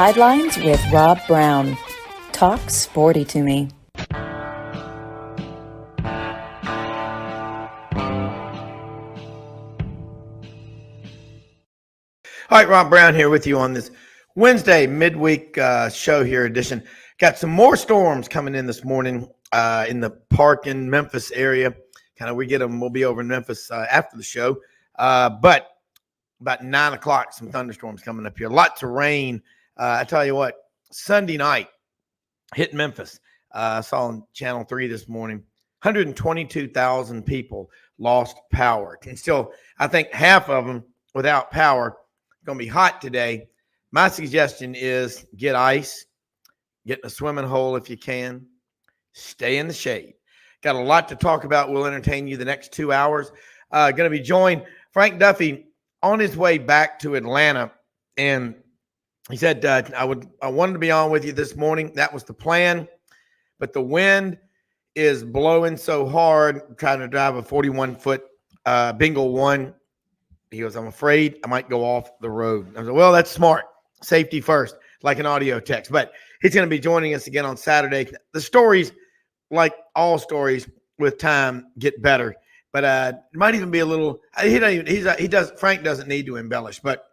Sidelines with Rob Browne. Talk sporty to me. All right, Rob Browne here with you on this Wednesday midweek show here edition. Got some more storms coming in this morning in the Park in Memphis area. Kind of we get them. We'll be over in Memphis after the show. But about 9 o'clock, some thunderstorms coming up here. Lots of rain. I tell you what, Sunday night hit Memphis. I saw on Channel 3 this morning, 122,000 people lost power. And still, I think half of them without power. Going to be hot today. My suggestion is get ice, get in a swimming hole if you can, stay in the shade. Got a lot to talk about. We'll entertain you the next 2 hours. Going to be joined Frank Duffy on his way back to Atlanta, and he said I wanted to be on with you this morning. That was the plan, but the wind is blowing so hard. Trying to drive a 41-foot Bingo 1. He goes, I'm afraid I might go off the road. I was like, well, that's smart. Safety first, like an audio text. But he's going to be joining us again on Saturday. The stories, like all stories with time, get better. But it might even be a little. Frank doesn't need to embellish. But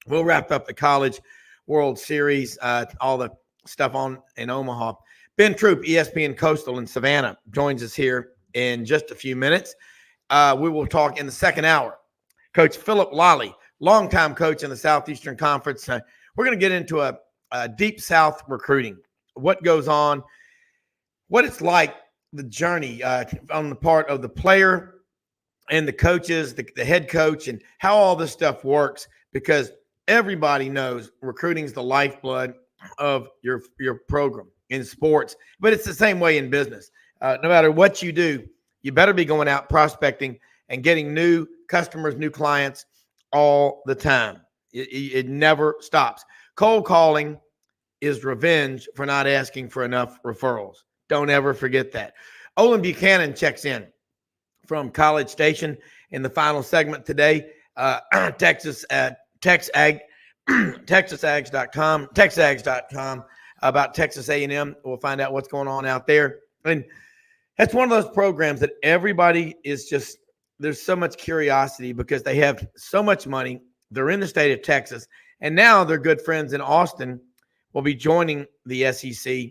we'll wrap up the College World Series, all the stuff on in Omaha. Ben Troupe, ESPN Coastal in Savannah, joins us here in just a few minutes. We will talk in the second hour. Coach Phillip Lolley, longtime coach in the Southeastern Conference. We're going to get into a Deep South recruiting, what goes on, what it's like, the journey on the part of the player and the coaches, the head coach, and how all this stuff works, because everybody knows recruiting is the lifeblood of your program in sports, but it's the same way in business. No matter what you do, you better be going out prospecting and getting new customers, new clients all the time. It never stops. Cold calling is revenge for not asking for enough referrals. Don't ever forget that. Olin Buchanan checks in from College Station in the final segment today. TexasAgs.com about Texas A&M. We'll find out what's going on out there. And that's one of those programs that everybody is just, there's so much curiosity because they have so much money. They're in the state of Texas, and now their good friends in Austin will be joining the SEC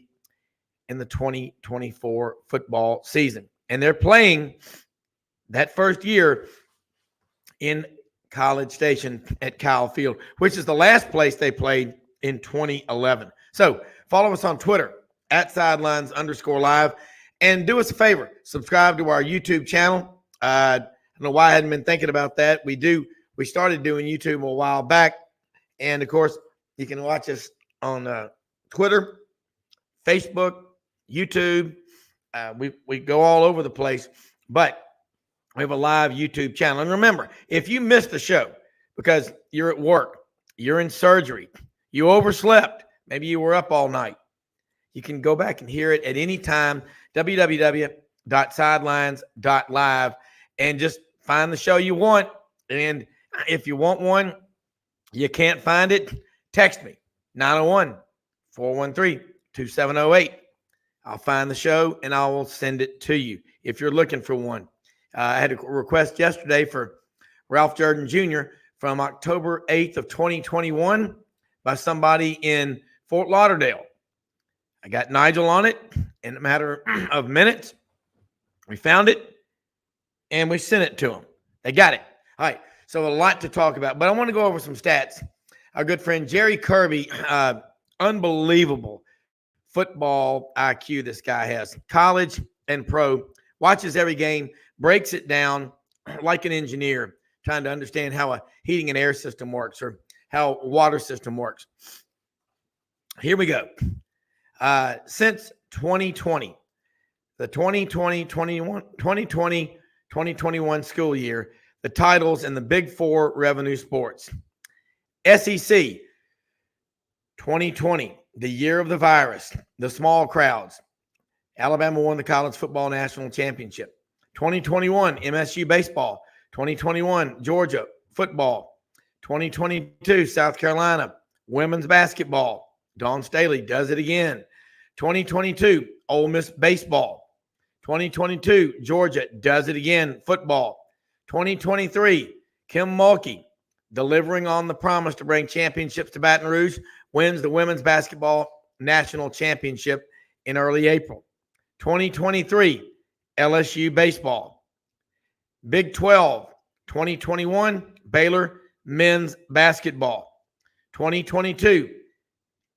in the 2024 football season. And they're playing that first year in College Station at Kyle Field, which is the last place they played in 2011. So follow us on Twitter at Sidelines_live, and do us a favor, subscribe to our YouTube channel. I don't know why I hadn't been thinking about that. We started doing YouTube a while back. And of course, you can watch us on Twitter, Facebook, YouTube. We go all over the place, but we have a live YouTube channel. And remember, if you missed the show because you're at work, you're in surgery, you overslept, maybe you were up all night, you can go back and hear it at any time, www.sidelines.live, and just find the show you want. And if you want one, you can't find it, text me, 901-413-2708. I'll find the show and I will send it to you if you're looking for one. I had a request yesterday for Ralph Jordan Jr. from October 8th of 2021 by somebody in Fort Lauderdale. I got Nigel on it in a matter of minutes. We found it and we sent it to them. They got it. All right. So a lot to talk about, but I want to go over some stats. Our good friend Jerry Kirby, unbelievable football IQ this guy has, college and pro, watches every game, breaks it down like an engineer, trying to understand how a heating and air system works or how a water system works. Here we go. Since 2020, the 2020-2021 school year, the titles in the Big Four revenue sports. SEC, 2020, the year of the virus, the small crowds. Alabama won the College Football National Championship. 2021, MSU baseball. 2021, Georgia football. 2022, South Carolina women's basketball. Dawn Staley does it again. 2022, Ole Miss baseball. 2022, Georgia does it again, football. 2023, Kim Mulkey, delivering on the promise to bring championships to Baton Rouge, wins the women's basketball national championship in early April. 2023, LSU baseball. Big 12, 2021, Baylor men's basketball. 2022,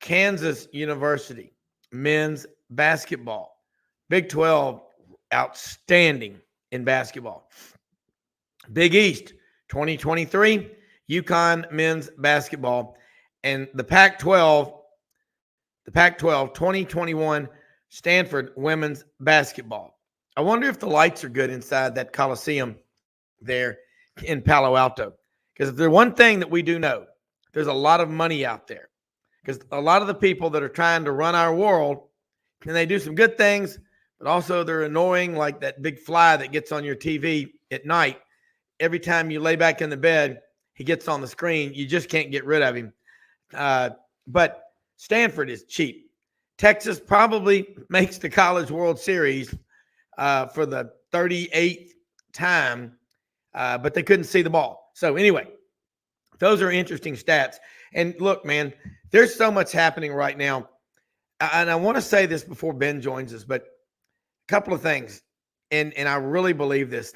Kansas University men's basketball. Big 12, outstanding in basketball. Big East, 2023, UConn men's basketball. And the Pac-12, 2021, Stanford women's basketball. I wonder if the lights are good inside that Coliseum there in Palo Alto. Because if there's one thing that we do know, there's a lot of money out there. Because a lot of the people that are trying to run our world, and they do some good things, but also they're annoying, like that big fly that gets on your TV at night. Every time you lay back in the bed, he gets on the screen. You just can't get rid of him. But Stanford is cheap. Texas probably makes the College World Series for the 38th time, but they couldn't see the ball. So anyway, those are interesting stats. And look, man, there's so much happening right now. And I want to say this before Ben joins us, but a couple of things. And I really believe this.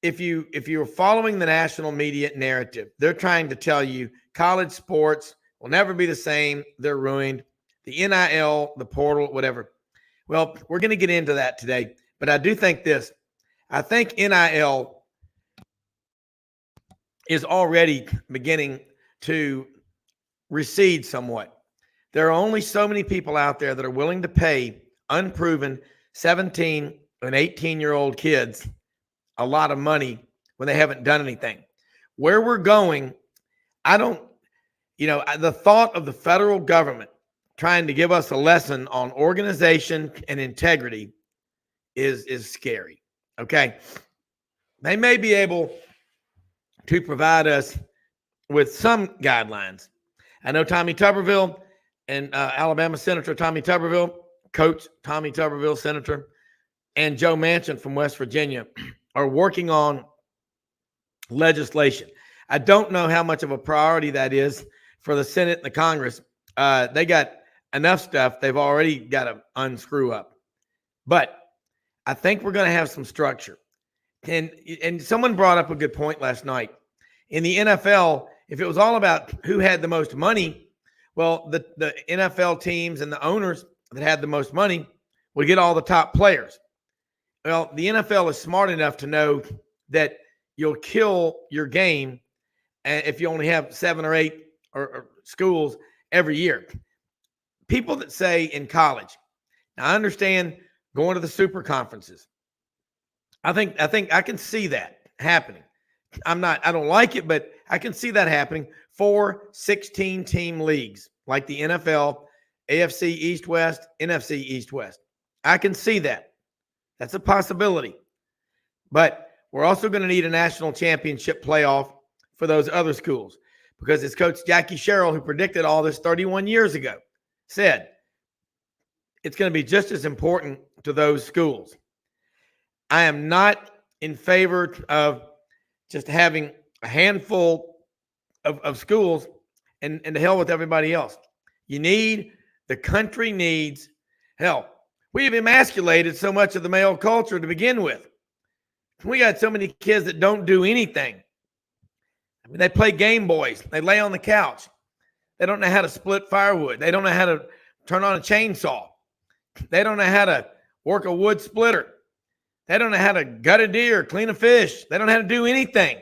If you're following the national media narrative, they're trying to tell you college sports will never be the same. They're ruined. The NIL, the portal, whatever. Well, we're going to get into that today. But I do think this. I think NIL is already beginning to recede somewhat. There are only so many people out there that are willing to pay unproven 17 and 18-year-old kids a lot of money when they haven't done anything. Where we're going, the thought of the federal government trying to give us a lesson on organization and integrity is scary. Okay. They may be able to provide us with some guidelines. I know Tommy Tuberville and Alabama Senator Tommy Tuberville, Coach Tommy Tuberville, Senator, and Joe Manchin from West Virginia are working on legislation. I don't know how much of a priority that is for the Senate and the Congress. They got enough stuff they've already got to unscrew up. But I think we're going to have some structure. And someone brought up a good point last night. In the NFL, if it was all about who had the most money, well, the NFL teams and the owners that had the most money would get all the top players. Well, the NFL is smart enough to know that you'll kill your game if you only have 7 or 8 or schools every year. People that say in college, now I understand going to the super conferences. I think I can see that happening. I don't like it, but I can see that happening. 4 16-team leagues like the NFL, AFC East-West, NFC East-West. I can see that. That's a possibility. But we're also going to need a national championship playoff for those other schools because it's Coach Jackie Sherrill who predicted all this 31 years ago, said it's going to be just as important to those schools. I am not in favor of just having a handful of schools and to hell with everybody else. The country needs, hell, we've emasculated so much of the male culture to begin with. We got so many kids that don't do anything. I mean, they play Game Boys. They lay on the couch. They don't know how to split firewood. They don't know how to turn on a chainsaw. They don't know how to work a wood splitter. They don't know how to gut a deer, clean a fish. They don't know how to do anything.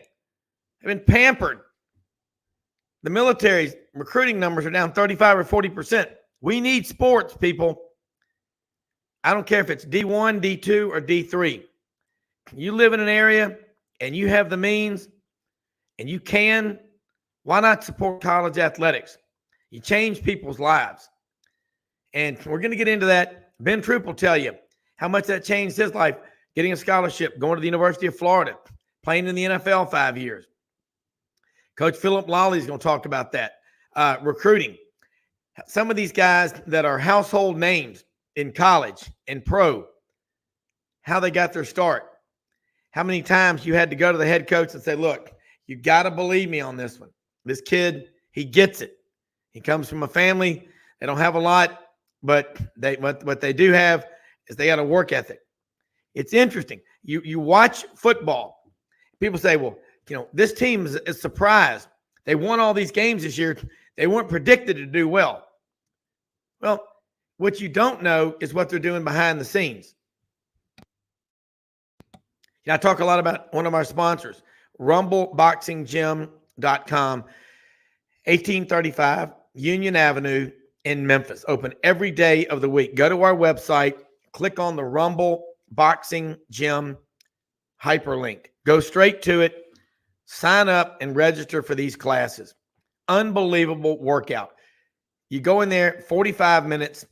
They've been pampered. The military's recruiting numbers are down 35 or 40%. We need sports, people. I don't care if it's D1, D2, or D3. You live in an area and you have the means and you can, why not support college athletics? You change people's lives. And we're going to get into that. Ben Troupe will tell you how much that changed his life, getting a scholarship, going to the University of Florida, playing in the NFL 5 years. Coach Phillip Lolley is going to talk about that. Recruiting. Some of these guys that are household names in college and pro, how they got their start. How many times you had to go to the head coach and say, look, you got to believe me on this one. This kid, he gets it. He comes from a family. They don't have a lot, but what they do have is they got a work ethic. It's interesting. You watch football. People say, well, this team is surprised. They won all these games this year. They weren't predicted to do well. Well, what you don't know is what they're doing behind the scenes. I talk a lot about one of our sponsors, rumbleboxinggym.com, 1835 Union Avenue in Memphis. Open every day of the week. Go to our website, click on the Rumble Boxing Gym hyperlink. Go straight to it, sign up, and register for these classes. Unbelievable workout. You go in there, 45 minutes,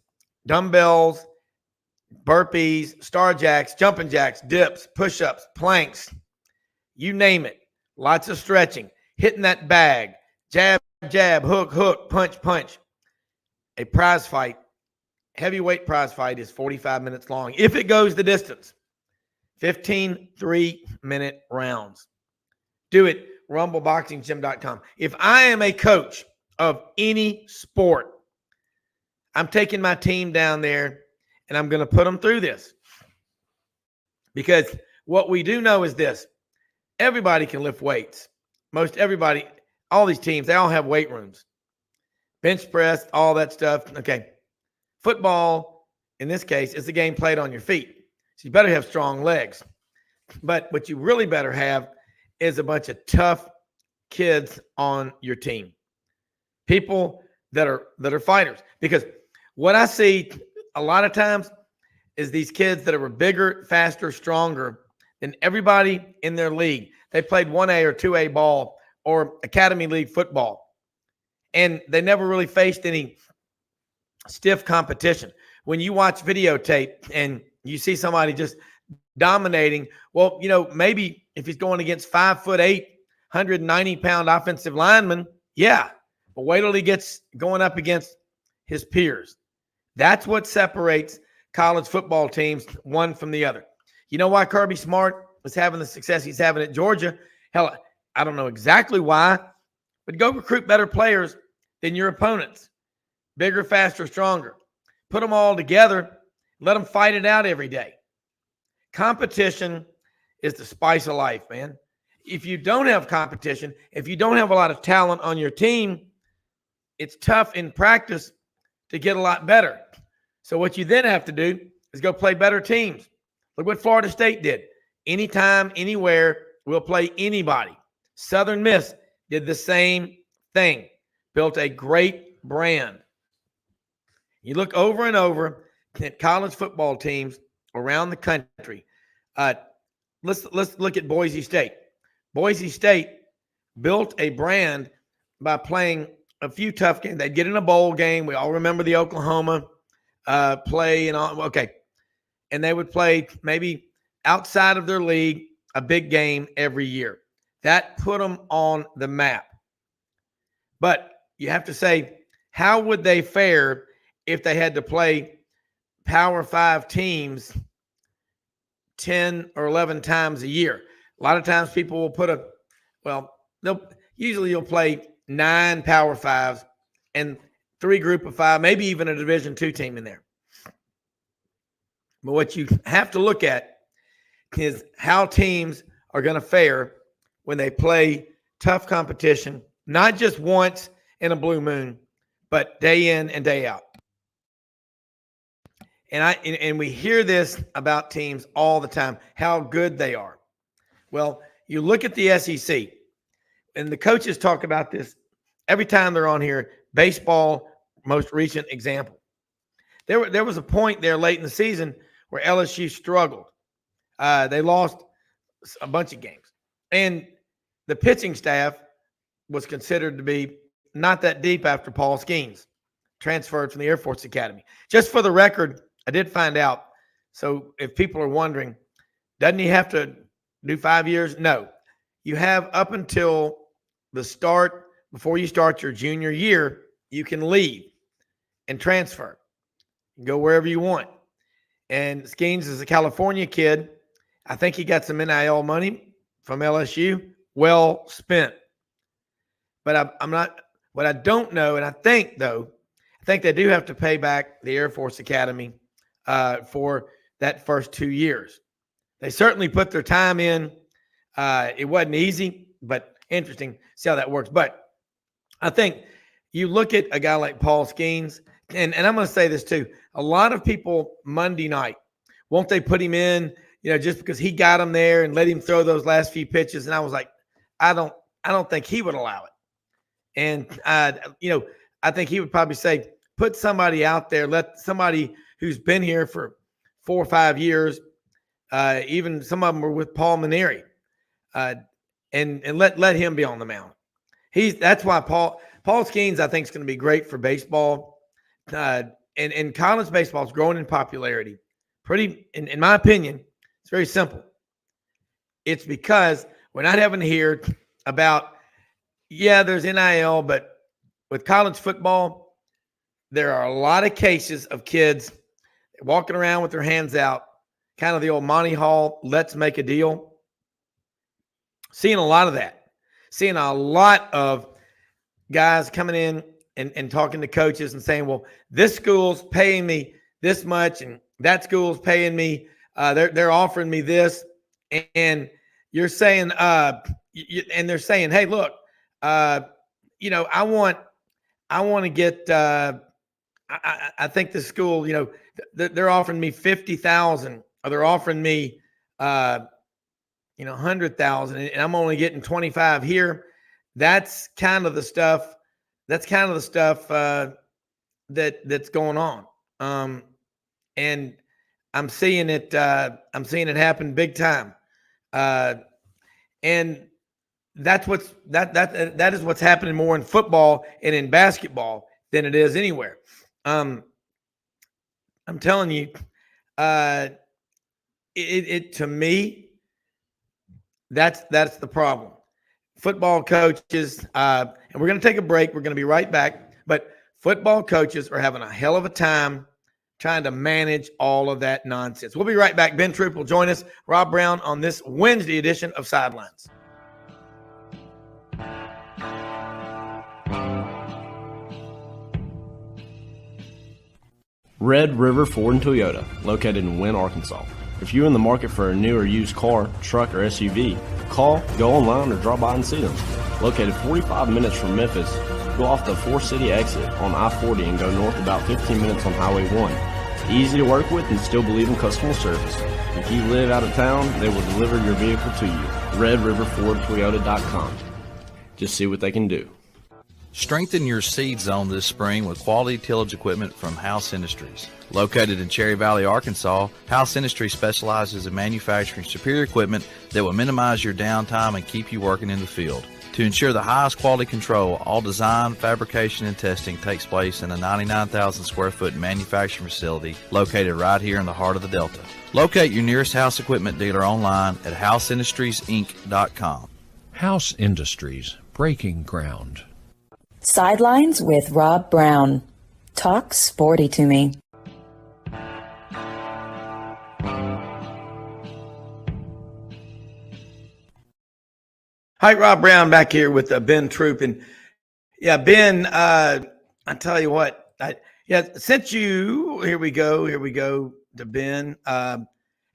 dumbbells, burpees, star jacks, jumping jacks, dips, push-ups, planks, you name it. Lots of stretching, hitting that bag, jab, jab, hook, hook, punch, punch. A prize fight, heavyweight prize fight is 45 minutes long. If it goes the distance, 15 3-minute rounds. Do it, rumbleboxinggym.com. If I am a coach of any sport, I'm taking my team down there and I'm going to put them through this. Because what we do know is this. Everybody can lift weights. Most everybody, all these teams, they all have weight rooms. Bench press, all that stuff. Okay. Football, in this case, is the game played on your feet. So you better have strong legs. But what you really better have is a bunch of tough kids on your team. People that are fighters. Because what I see a lot of times is these kids that are bigger, faster, stronger than everybody in their league. They played 1A or 2A ball or Academy League football, and they never really faced any stiff competition. When you watch videotape and you see somebody just dominating, well, maybe if he's going against 5'8", 190-pound offensive lineman, yeah. But wait till he gets going up against his peers. That's what separates college football teams one from the other. You know why Kirby Smart is having the success he's having at Georgia? Hell, I don't know exactly why, but go recruit better players than your opponents. Bigger, faster, stronger. Put them all together. Let them fight it out every day. Competition is the spice of life, man. If you don't have competition, if you don't have a lot of talent on your team, it's tough in practice to get a lot better. So what you then have to do is go play better teams. Look what Florida State did. Anytime, anywhere, we'll play anybody. Southern Miss did the same thing. Built a great brand. You look over and over at college football teams around the country. Let's look at Boise State. Boise State built a brand by playing a few tough games. They'd get in a bowl game. We all remember the Oklahoma play and all. Okay. And they would play maybe outside of their league a big game every year. That put them on the map. But you have to say, how would they fare if they had to play Power 5 teams 10 or 11 times a year? A lot of times people will you'll play 9 Power 5s and 3 Group of 5, maybe even a Division II team in there. But what you have to look at is how teams are going to fare when they play tough competition, not just once in a blue moon, but day in and day out. And we hear this about teams all the time, how good they are. Well, you look at the SEC, and the coaches talk about this every time they're on here. Baseball, most recent example. There was a point there late in the season where LSU struggled. They lost a bunch of games. And the pitching staff was considered to be not that deep after Paul Skeens transferred from the Air Force Academy. Just for the record, I did find out. So if people are wondering, doesn't he have to do 5 years? No. You have up until the start, before you start your junior year, you can leave. and transfer. Go wherever you want. And Skeens is a California kid. I think he got some NIL money from LSU. Well spent. But I'm not – what I don't know, and I think they do have to pay back the Air Force Academy for that first 2 years. They certainly put their time in. It wasn't easy, but interesting. See how that works. But I think you look at a guy like Paul Skeens, and I'm going to say this too. A lot of people Monday night, won't they put him in, just because he got him there and let him throw those last few pitches? And I was like, I don't think he would allow it. And, I think he would probably say, put somebody out there, let somebody who's been here for 4 or 5 years, even some of them were with Paul Maneri, and let him be on the mound. That's why Paul Skeens, I think, is going to be great for baseball. And college baseball is growing in popularity. Pretty, in my opinion, it's very simple. It's because we're not having to hear about, there's NIL, but with college football, there are a lot of cases of kids walking around with their hands out, kind of the old Monty Hall, let's make a deal. Seeing a lot of that. Seeing a lot of guys coming in and talking to coaches and saying, well, this school's paying me this much and that school's paying me, they're offering me this. And you're saying, and they're saying, hey, look, I want to get, I think the school, they're offering me 50,000, or they're offering me, 100,000, and I'm only getting 25 here. That's kind of the stuff. That's going on. And I'm seeing it. I'm seeing it happen big time. And that is what's happening more in football and in basketball than it is anywhere. I'm telling you, it to me, that's the problem. Football coaches, and we're going to take a break. We're going to be right back. But football coaches are having a hell of a time trying to manage all of that nonsense. We'll be right back. Ben Troupe will join us, Rob Browne, on this Wednesday edition of Sidelines. Red River Ford and Toyota, located in Wynne, Arkansas. If you're in the market for a new or used car, truck, or SUV, call, go online, or drop by and see them. Located 45 minutes from Memphis, go off the 4-city exit on I-40 and go north about 15 minutes on Highway 1. Easy to work with and still believe in customer service. If you live out of town, they will deliver your vehicle to you. RedRiverFordToyota.com. Just see what they can do. Strengthen your seed zone this spring with quality tillage equipment from House Industries. Located in Cherry Valley, Arkansas, House Industries specializes in manufacturing superior equipment that will minimize your downtime and keep you working in the field. To ensure the highest quality control, all design, fabrication, and testing takes place in a 99,000 square foot manufacturing facility located right here in the heart of the Delta. Locate your nearest House equipment dealer online at houseindustriesinc.com. House Industries, breaking ground. Sidelines with Rob Browne. Talk sporty to me. Hi, Rob Browne back here with Ben Troupe. And Ben, I tell you what, since you, here we go to Ben.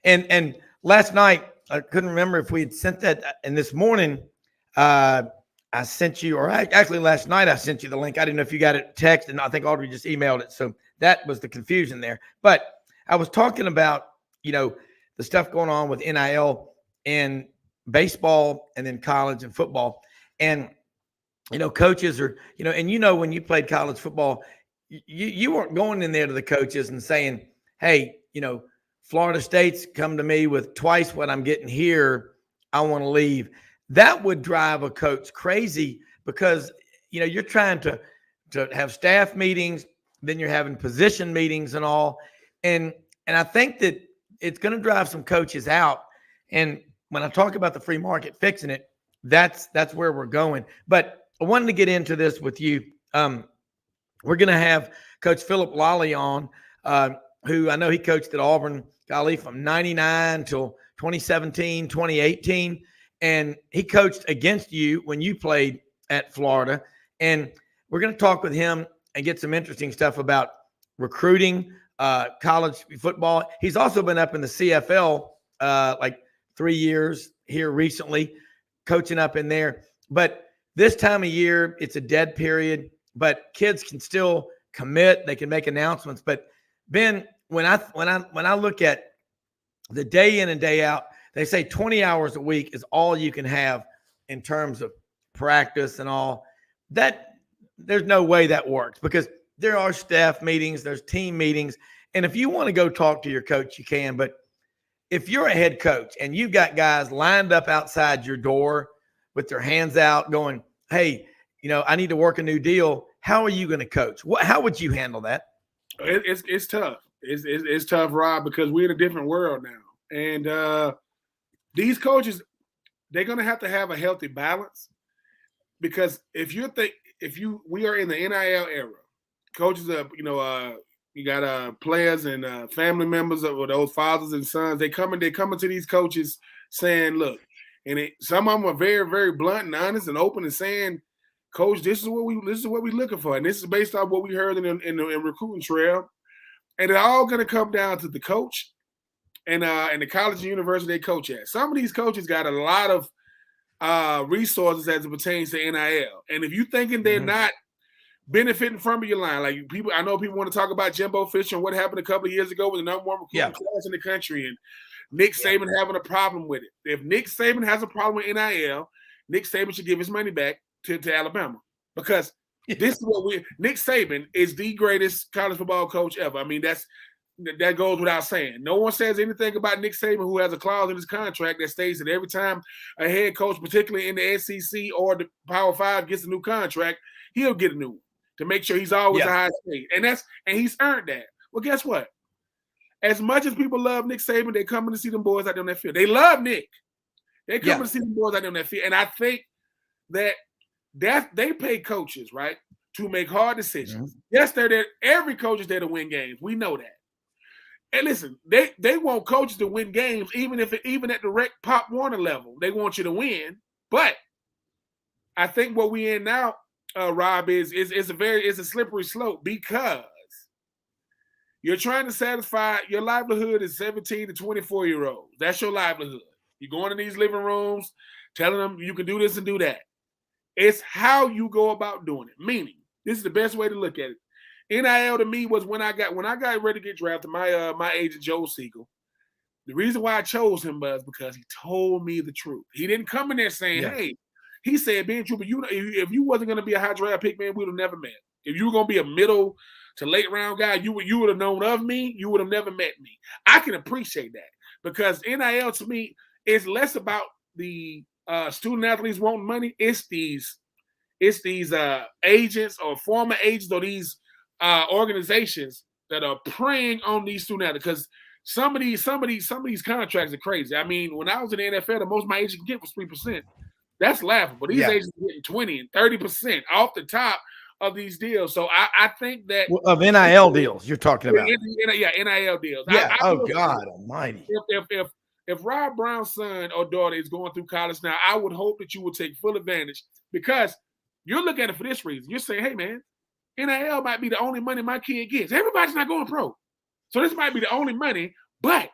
And last night, I couldn't remember if we had sent that. And this morning, I sent you, or actually last night I sent you the link. I didn't know if you got it text, and I think Audrey just emailed it. So that was the confusion there. But I was talking about, the stuff going on with NIL and baseball and then college and football. And, coaches are, and when you played college football, you weren't going in there to the coaches and saying, hey, Florida State's come to me with twice what I'm getting here. I want to leave. That would drive a coach crazy because, you're trying to have staff meetings, then you're having position meetings and all. And I think that it's going to drive some coaches out. And when I talk about the free market fixing it, that's where we're going. But I wanted to get into this with you. We're going to have Coach Phillip Lolley on, who I know he coached at Auburn, golly, from 99 till 2017, 2018. And he coached against you when you played at Florida. And we're going to talk with him and get some interesting stuff about recruiting, college football. He's also been up in the CFL like 3 years here recently, coaching up in there. But this time of year, it's a dead period, but kids can still commit. They can make announcements. But Ben, when I look at the day in and day out, they say 20 hours a week is all you can have in terms of practice and all that. There's no way that works because there are staff meetings, there's team meetings. And if you want to go talk to your coach, you can. But if you're a head coach and you've got guys lined up outside your door with their hands out going, hey, I need to work a new deal. How are you going to coach? How would you handle that? It's tough. It's tough, Rob, because we're in a different world now. And these coaches, they're going to have a healthy balance because we are in the NIL era. Coaches you got players and family members of those fathers and sons. They're coming to these coaches saying, look, and some of them are very, very blunt and honest and open and saying, Coach, this is what we're looking for, and this is based on what we heard in the recruiting trail, and it's all going to come down to the coach and the college and university they coach at. Some of these coaches got a lot of resources as it pertains to NIL, and if you're thinking they're not benefiting from your line, like I know people want to talk about Jimbo Fisher and what happened a couple of years ago with the number one recruiting class in the country, and Nick Saban having a problem with it. If Nick Saban has a problem with NIL, Nick Saban should give his money back to Alabama because this is what Nick Saban is the greatest college football coach ever. I mean, that goes without saying. No one says anything about Nick Saban who has a clause in his contract that states that every time a head coach, particularly in the SEC or the Power 5, gets a new contract, he'll get a new one to make sure he's always the highest paid. And he's earned that. Well, guess what? As much as people love Nick Saban, they coming to see them boys out there on that field. They love Nick. They coming to see them boys out there on that field. And I think that they pay coaches, right, to make hard decisions. Mm-hmm. Yes, they're there. Every coach is there to win games. We know that. And listen, they want coaches to win games, even at the rec Pop Warner level. They want you to win. But I think what we in now, Rob, is a slippery slope because you're trying to satisfy your livelihood is 17 to 24-year-olds. That's your livelihood. You're going in these living rooms, telling them you can do this and do that. It's how you go about doing it. Meaning, this is the best way to look at it. NIL to me was when I got ready to get drafted, my agent Joe Siegel. The reason why I chose him was because he told me the truth. He didn't come in there saying, hey, he said, Ben Troupe, if you wasn't going to be a high draft pick, man, we would have never met. If you were going to be a middle to late round guy, you would have known of me. You would have never met me. I can appreciate that because NIL to me is less about the student athletes wanting money. It's these agents or former agents or these organizations that are preying on these student athletes because some of these contracts are crazy. I mean, when I was in the NFL, the most my agent could get was 3%. That's laughable. These agents are getting 20 and 30% off the top of these deals. So I think that of NIL deals you're talking about. NIL deals. Yeah. God Almighty. If Rob Browne's son or daughter is going through college now, I would hope that you would take full advantage because you're looking at it for this reason. You're saying, hey man, NIL might be the only money my kid gets. Everybody's not going pro. So this might be the only money, but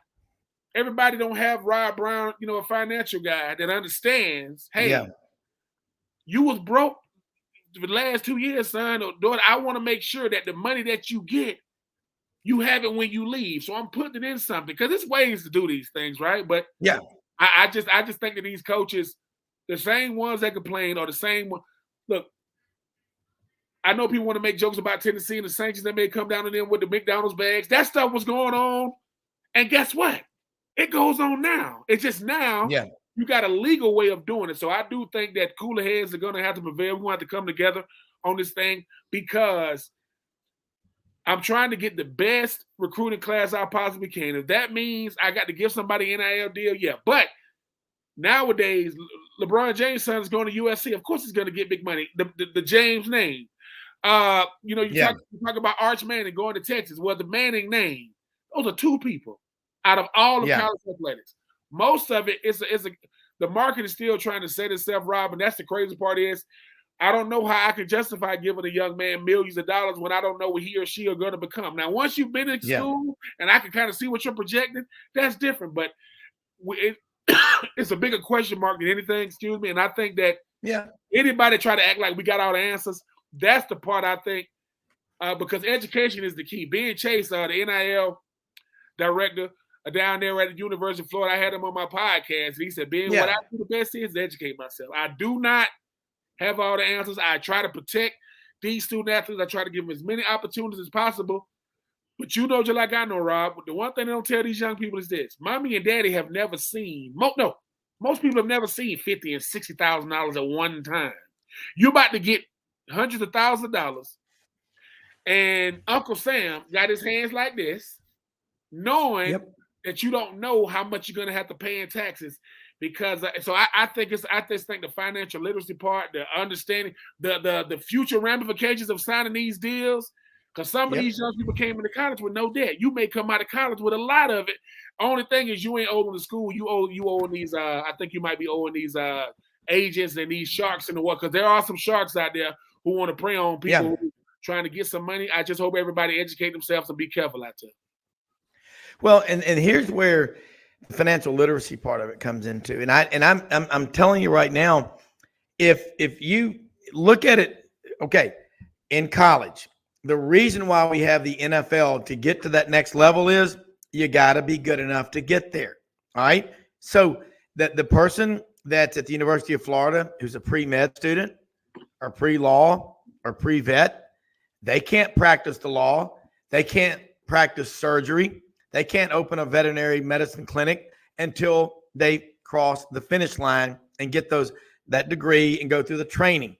everybody don't have Rob Browne, a financial guy that understands, hey, you was broke for the last 2 years, son or daughter. I want to make sure that the money that you get, you have it when you leave. So I'm putting it in something because there's ways to do these things, right? But I just think that these coaches, the same ones that complain are the same one. Look, I know people want to make jokes about Tennessee and the sanctions that may come down to them with the McDonald's bags. That stuff was going on. And guess what? It goes on now. It's just now you got a legal way of doing it. So I do think that cooler heads are going to have to prevail. We want to come together on this thing because I'm trying to get the best recruiting class I possibly can. If that means I got to give somebody an NIL deal, But nowadays, LeBron James' son is going to USC. Of course he's going to get big money. The James name. You talk about Arch Manning going to Texas. Well, the Manning name, those are two people out of all of college athletics. Most of it is the market is still trying to set itself, Rob, and that's the crazy part is I don't know how I can justify giving a young man millions of dollars when I don't know what he or she are going to become. Now, once you've been in school and I can kind of see what you're projecting, that's different. But it's a bigger question mark than anything, excuse me. And I think that anybody try to act like we got all the answers, that's the part I think, because education is the key. Ben Chase, the NIL director down there at the University of Florida, I had him on my podcast. And he said, Ben, what I do the best is to educate myself. I do not have all the answers. I try to protect these student athletes. I try to give them as many opportunities as possible. But just like I know, Rob, the one thing they don't tell these young people is this. Mommy and daddy have never seen, most people have never seen $50,000 and $60,000 at one time. You're about to get hundreds of thousands of dollars. And Uncle Sam got his hands like this, knowing that you don't know how much you're going to have to pay in taxes. Because I just think the financial literacy part, the understanding, the future ramifications of signing these deals, because some of these young people came into college with no debt. You may come out of college with a lot of it. Only thing is you ain't owing the school. You owe these. I think you might be owing these agents and these sharks in the water, because there are some sharks out there who want to prey on people who trying to get some money. I just hope everybody educate themselves and be careful out there. Well, and here's where the financial literacy part of it comes into. And I'm telling you right now, if you look at it, in college, the reason why we have the NFL to get to that next level is you got to be good enough to get there. All right. So that the person that's at the University of Florida who's a pre-med student or pre-law or pre-vet, they can't practice the law. They can't practice surgery. They can't open a veterinary medicine clinic until they cross the finish line and get that degree and go through the training.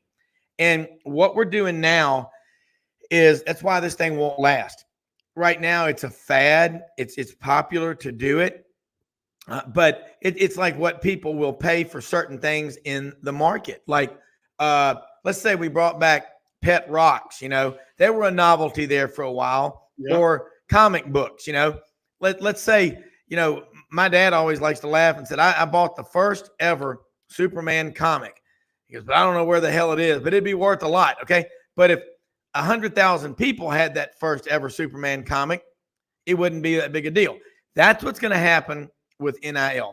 And what we're doing now is that's why this thing won't last. Right now, it's a fad. It's popular to do it, but it's like what people will pay for certain things in the market. Like, let's say we brought back pet rocks. They were a novelty there for a while, or comic books. Let's say, my dad always likes to laugh and said, I bought the first ever Superman comic. He goes, but I don't know where the hell it is, but it'd be worth a lot. Okay. But if 100,000 people had that first ever Superman comic, it wouldn't be that big a deal. That's what's going to happen with NIL.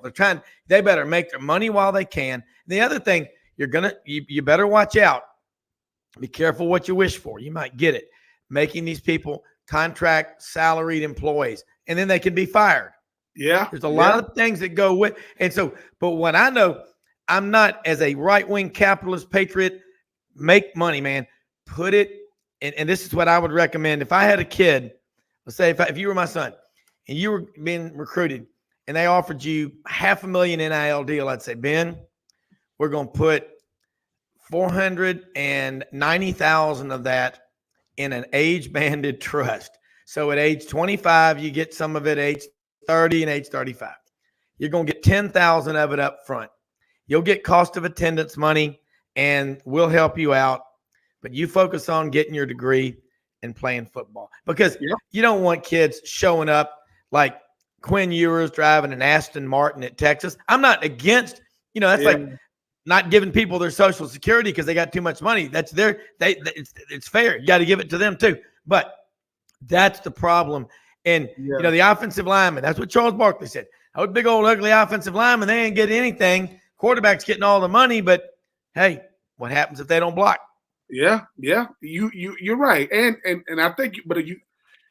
They better make their money while they can. The other thing, you better watch out. Be careful what you wish for. You might get it. Making these people contract salaried employees, and then they can be fired. Yeah. There's a lot of things that go with. And so, but what I know, I'm not, as a right-wing capitalist patriot, make money, man. Put it, and this is what I would recommend. If I had a kid, let's say if you were my son and you were being recruited and they offered you $500,000 NIL deal, I'd say, Ben, we're going to put $490,000 of that in an age-banded trust. So at age 25, you get some of it, age 30 and age 35. You're going to get $10,000 of it up front. You'll get cost of attendance money, and we'll help you out. But you focus on getting your degree and playing football, because you don't want kids showing up like Quinn Ewers driving an Aston Martin at Texas. I'm not against, that's like not giving people their Social Security because they got too much money. That's it's fair. You got to give it to them too. But that's the problem. And, the offensive lineman, that's what Charles Barkley said. Oh, big old ugly offensive lineman, they ain't getting anything. Quarterback's getting all the money, but hey, what happens if they don't block? Yeah. You're right. And I think, but you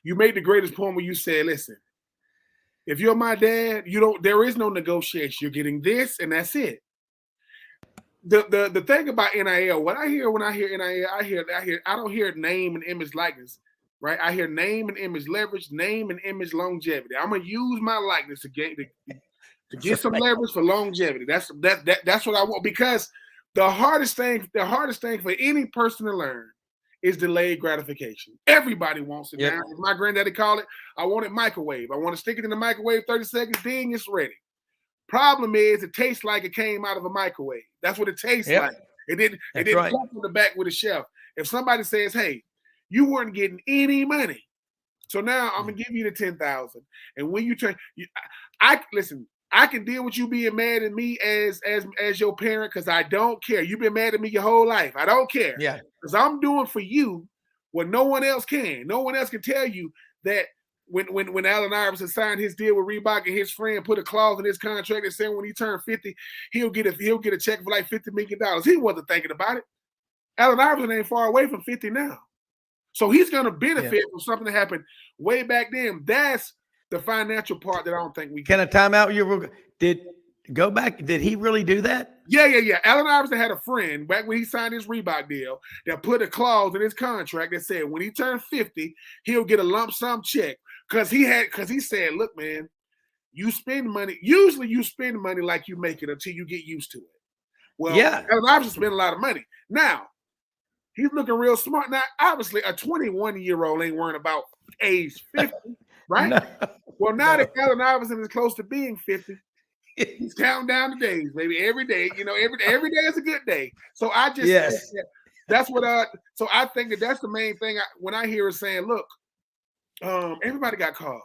made the greatest point when you said, listen, if you're my dad, there is no negotiation. You're getting this and that's it. The thing about NIL, what I hear when I hear NIL, I don't hear name and image likeness, right? I hear name and image leverage, name and image longevity. I'm gonna use my likeness to get some leverage for longevity. That's what I want, because the hardest thing for any person to learn is delayed gratification. Everybody wants it now. As my granddaddy called it, I want it microwave. I want to stick it in the microwave 30 seconds, ding, it's ready. Problem is, it tastes like it came out of a microwave. That's what it tastes like. It didn't come from the back with a chef. If somebody says, hey, you weren't getting any money. So now I'm gonna give you the 10,000, and when you turn, listen. I can deal with you being mad at me as your parent because I don't care. You've been mad at me your whole life. I don't care. Yeah. Because I'm doing for you what no one else can. No one else can tell you that when Allen Iverson signed his deal with Reebok and his friend put a clause in his contract that said when he turned 50, he'll get a check for like $50 million. He wasn't thinking about it. Allen Iverson ain't far away from 50 now. So he's gonna benefit from something that happened way back then. That's the financial part that I don't think we can. A timeout? Did he really do that? Yeah. Allen Iverson had a friend back when he signed his Reebok deal that put a clause in his contract that said when he turned 50, he'll get a lump sum check. Because he said, look, man, you spend money. Usually you spend money like you make it until you get used to it. Well, Allen Iverson spent a lot of money. Now, he's looking real smart. Now, obviously, a 21-year-old ain't worrying about age 50. Right? No. Well, now that Allen Iverson is close to being 50, he's counting down the days, baby. Every day, every day is a good day. So I just think that's what so I think that's the main thing when I hear it saying, look, everybody got cars.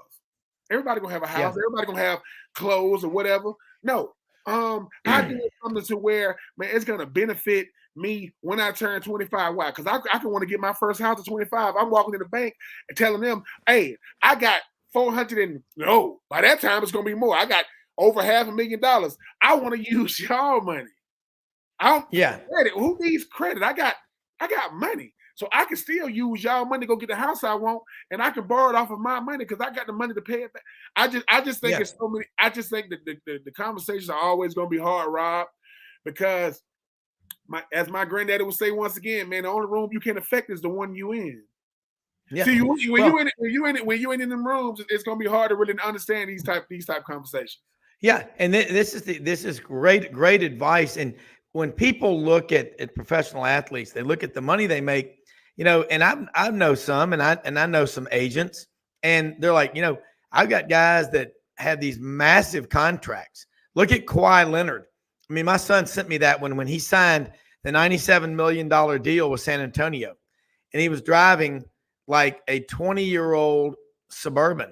Everybody gonna have a house. Everybody gonna have clothes or whatever. No. I do something to where, man, it's gonna benefit me when I turn 25. Why? Because I can want to get my first house at 25. I'm walking to the bank and telling them, hey, I got 400 and no, by that time it's gonna be more. I got over $500,000. I want to use y'all money. I don't credit. Who needs credit? I got money. So I can still use y'all money to go get the house I want, and I can borrow it off of my money because I got the money to pay it back. I just think it's so many. I just think that the conversations are always gonna be hard, Rob, because as my granddaddy would say once again, man, the only room you can affect is the one you in. Yeah. See, when you in them rooms, it's gonna be hard to really understand these type conversations. Yeah, and this is great advice. And when people look at professional athletes, they look at the money they make, and I know some, and I know some agents, and they're like, I've got guys that have these massive contracts. Look at Kawhi Leonard. I mean, my son sent me that when he signed the $97 million deal with San Antonio, and he was driving like a 20-year-old Suburban.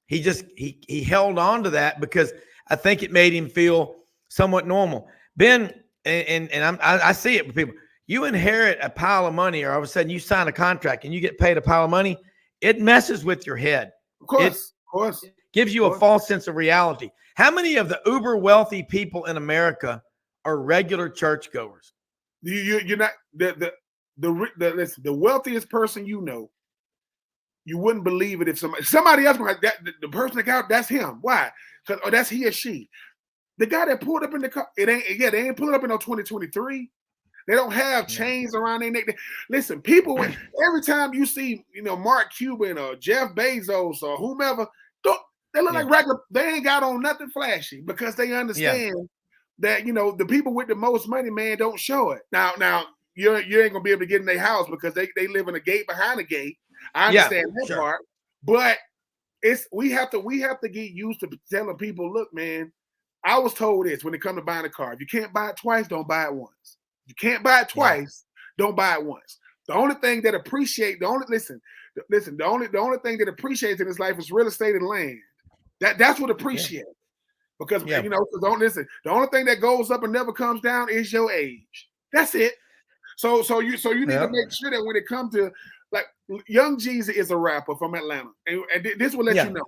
He held on to that because I think it made him feel somewhat normal. Ben, and I see it with people. You inherit a pile of money, or all of a sudden you sign a contract and you get paid a pile of money. It messes with your head. Of course. It gives you a false sense of reality. How many of the uber wealthy people in America are regular churchgoers? You're not listen, the wealthiest person you wouldn't believe it if somebody else the person that got that's him. Why? Because that's he or she. The guy that pulled up in the car, they ain't pulling up in no 2023. They don't have chains around their neck. Listen, people, every time you see, Mark Cuban or Jeff Bezos or whomever, they look like regular. They ain't got on nothing flashy because they understand that the people with the most money, man, don't show it. Now you ain't gonna be able to get in their house because they live in a gate behind a gate. I understand that part, but we have to get used to telling people, look, man, I was told this when it comes to buying a car. If you can't buy it twice, don't buy it once. If you can't buy it twice, don't buy it once. The only thing that the only thing that appreciates in this life is real estate and land. That's what appreciates. Because the only thing that goes up and never comes down is your age. That's it. So you need to make sure that when it comes to like Young Jeezy is a rapper from Atlanta, and this will let you know.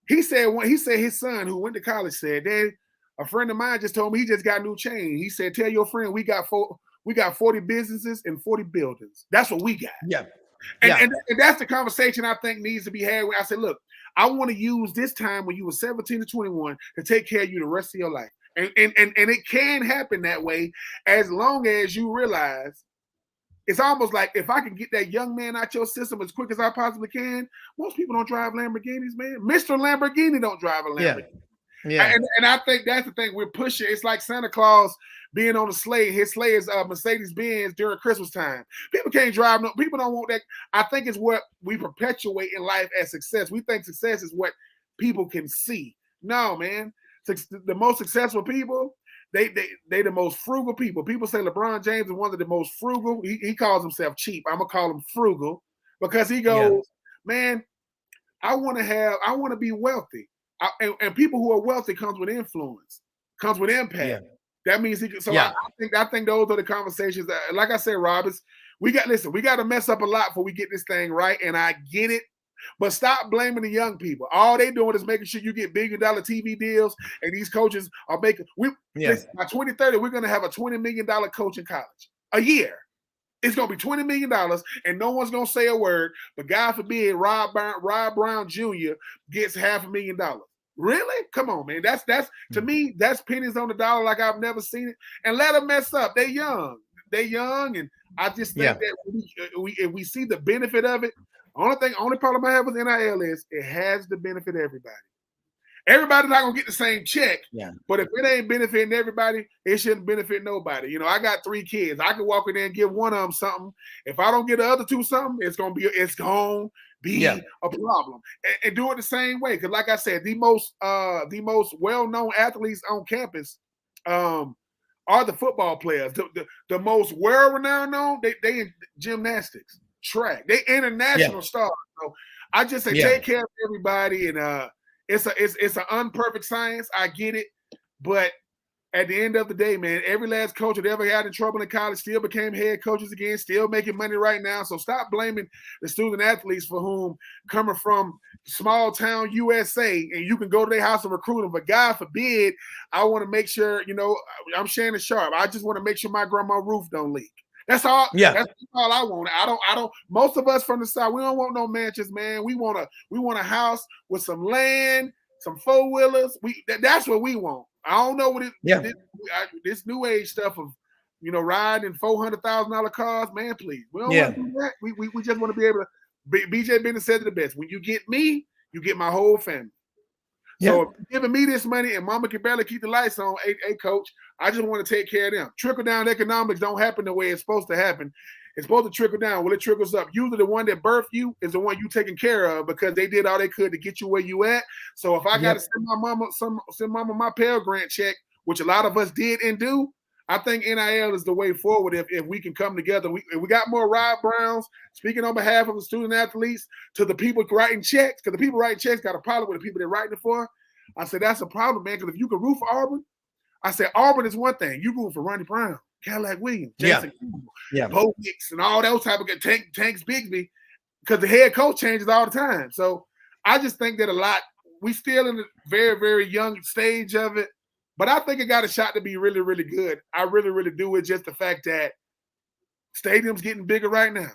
He said his son who went to college said, "Dad, a friend of mine just told me he just got a new chain." He said, "Tell your friend we got 40 businesses and 40 buildings. That's what we got." Yeah. And that's the conversation I think needs to be had. Where I said, look, I want to use this time when you were 17 to 21 to take care of you the rest of your life. And it can happen that way as long as you realize it's almost like if I can get that young man out your system as quick as I possibly can. Most people don't drive Lamborghinis, man. Mr. Lamborghini don't drive a Lamborghini. Yeah. And I think that's the thing we're pushing. It's like Santa Claus being on a sleigh. His sleigh is Mercedes-Benz during Christmas time. People can't drive. People don't want that. I think it's what we perpetuate in life as success. We think success is what people can see. No, man. The most successful people, they the most frugal people. People say LeBron James is one of the most frugal. He calls himself cheap. I'm going to call him frugal. because he goes, man, I want to be wealthy. And people who are wealthy comes with influence, comes with impact. Yeah. That means he can. So I think those are the conversations that, like I said, Rob, we got to mess up a lot before we get this thing right. And I get it. But stop blaming the young people. All they doing is making sure you get $1 billion TV deals, and these coaches are making. Listen, by 2030, we're going to have a $20 million coach in college a year. It's going to be $20 million, and no one's going to say a word. But God forbid, Rob Browne Jr. gets $500,000. Really? Come on, man. That's to me, that's pennies on the dollar like I've never seen it. And let them mess up. They're young, and I just think that if we see the benefit of it. Only problem I have with NIL is it has to benefit everybody. Everybody's not gonna get the same check, but if it ain't benefiting everybody, it shouldn't benefit nobody. You know, I got 3 kids. I can walk in there and give one of them something. If I don't get the other 2 something, it's gonna be a problem. And do it the same way, because like I said, the most well-known athletes on campus are the football players. The most well-renowned known, they in gymnastics. Track. They international stars. So I just say take care of everybody, and it's an unperfect science. I get it, but at the end of the day, man, every last coach that ever had in trouble in college still became head coaches again, still making money right now. So stop blaming the student athletes for whom coming from small town USA, and you can go to their house and recruit them. But God forbid, I want to make sure, I'm Shannon Sharp. I just want to make sure my grandma's roof don't leak. That's all. Yeah, that's all I want. I don't. Most of us from the South, we don't want no mansions, man. We want a house with some land, some 4-wheelers. That's what we want. I don't know what this new age stuff of, riding $400,000 cars, man. Please, we don't want to do that. We just want to be able to. BJ Bennett said it the best. When you get me, you get my whole family. So if you're giving me this money and mama can barely keep the lights on, hey, coach, I just want to take care of them. Trickle-down economics don't happen the way it's supposed to happen. It's supposed to trickle down. Well, it trickles up. Usually the one that birthed you is the one you taking care of because they did all they could to get you where you at. So if I got to send mama my Pell Grant check, which a lot of us did and do, I think NIL is the way forward if we can come together. We got more Rob Browns speaking on behalf of the student athletes to the people writing checks, because the people writing checks got a problem with the people they're writing it for. I said, that's a problem, man, because if you can root for Auburn, I said, Auburn is one thing. You root for Ronnie Brown, Cadillac Williams, Jason Bo Nix, and all those type of Tanks Bigsby, because the head coach changes all the time. So I just think that we still in a very, very young stage of it. But I think it got a shot to be really, really good. I really, really do. It's just the fact that stadium's getting bigger right now.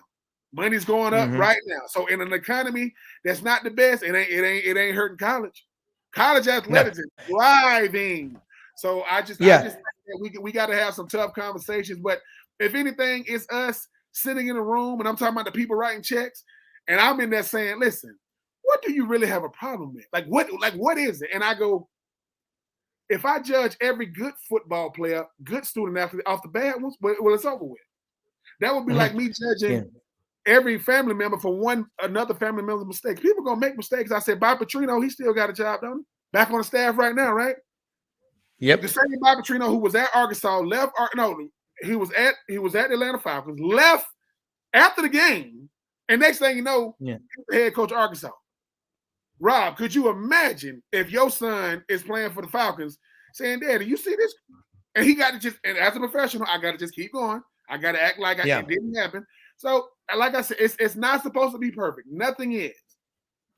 Money's going up right now. So in an economy that's not the best, it ain't hurting college. College athletics is thriving. So I just think that we got to have some tough conversations. But if anything, it's us sitting in a room, and I'm talking about the people writing checks, and I'm in there saying, listen, what do you really have a problem with? Like what is it? And I go, if I judge every good football player, good student athlete off the bad ones, well, it's over with. That would be like me judging every family member for another family member's mistakes. People gonna make mistakes. I said, Bob Petrino, he still got a job, don't he? Back on the staff right now, right? Yep. The same Bob Petrino who was at Arkansas left. He was at the Atlanta Falcons, left after the game, and next thing you know, he's the head coach of Arkansas. Rob, could you imagine if your son is playing for the Falcons saying, Daddy, you see this? And he got to and as a professional, I got to just keep going. I got to act like it didn't happen. So, like I said, it's not supposed to be perfect. Nothing is.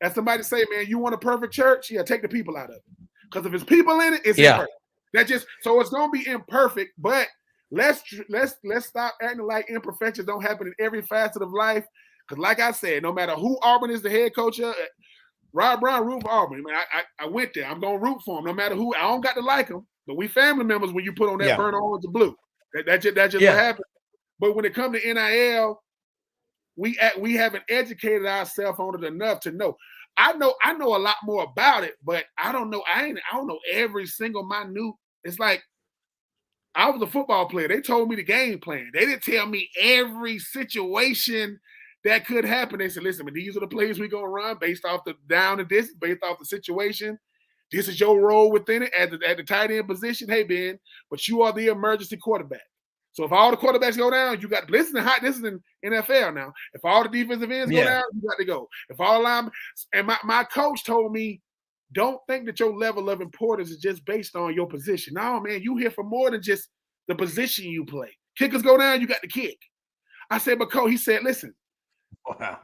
As somebody say, man, you want a perfect church? Yeah, take the people out of it. Because if it's people in it, it's imperfect. So it's going to be imperfect, but let's stop acting like imperfections don't happen in every facet of life. Because like I said, no matter who Auburn is the head coach of, Rob Brown root for Auburn. I mean, I went there. I'm gonna root for him, no matter who. I don't got to like him, but we family members when you put on that burnt orange and blue. That just what happened. But when it comes to NIL, we haven't educated ourselves on it enough to know. I know a lot more about it, but I don't know. I don't know every single minute. It's like I was a football player. They told me the game plan. They didn't tell me every situation that could happen. They said, listen, but these are the plays we're going to run based off the down and distance, based off the situation. This is your role within it at the tight end position. Hey, Ben, but you are the emergency quarterback. So if all the quarterbacks go down, you got this is in NFL now. If all the defensive ends go down, you got to go. If all line and my coach told me, don't think that your level of importance is just based on your position. No, man, you here for more than just the position you play. Kickers go down, you got to kick. I said, but coach, he said, listen,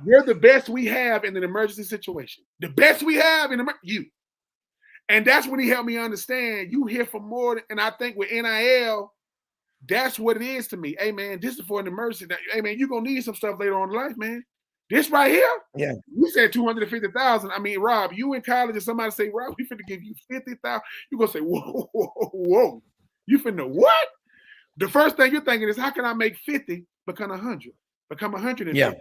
you're the best we have in an emergency situation. The best we have in you. And that's when he helped me understand you here for more. And I think with NIL, that's what it is to me. Hey, man, this is for an emergency. Hey, man, you're going to need some stuff later on in life, man. This right here, we said 250,000. I mean, Rob, you in college and somebody say, Rob, we finna give you 50,000. You're going to say, whoa. You finna what? The first thing you're thinking is, how can I make 50 become 100? Become 150? Yeah.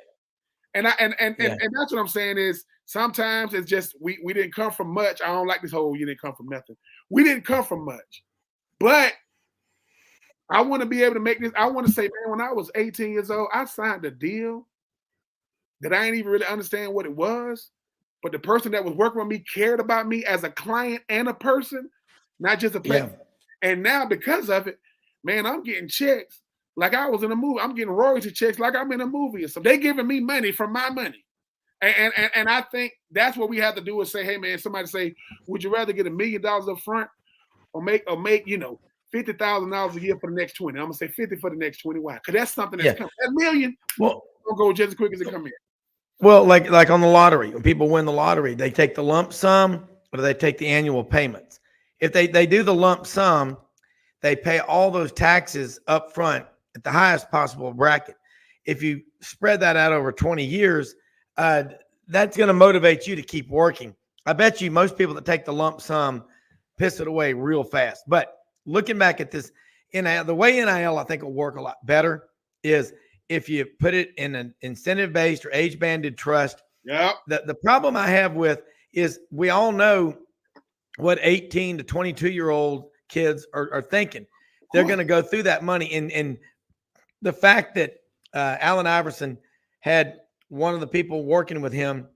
And that's what I'm saying is sometimes it's just we didn't come from much. I don't like this whole you didn't come from nothing. We didn't come from much. But I want to be able to make this. I want to say, man, when I was 18 years old, I signed a deal that I didn't even really understand what it was. But the person that was working with me cared about me as a client and a person, not just a player. Yeah. And now because of it, man, I'm getting checks like I was in a movie. I'm getting royalty checks like I'm in a movie. So they giving me money from my money. And I think that's what we have to do is say, hey, man, somebody say, would you rather get $1 million up front or make $50,000 a year for the next 20? I'm gonna say 50 for the next 20. Why? Because that's something that's coming. That million will go just as quick as it come in. Well, like on the lottery, when people win the lottery, they take the lump sum or do they take the annual payments? If they do the lump sum, they pay all those taxes up front at the highest possible bracket. If you spread that out over 20 years, that's going to motivate you to keep working. I bet you most people that take the lump sum piss it away real fast. But looking back at this, the way NIL I think will work a lot better is if you put it in an incentive-based or age-banded trust. Yeah. The problem I have with is we all know what 18 to 22-year-old kids are thinking. They're going to go through that money. And the fact that Allen Iverson had one of the people working with him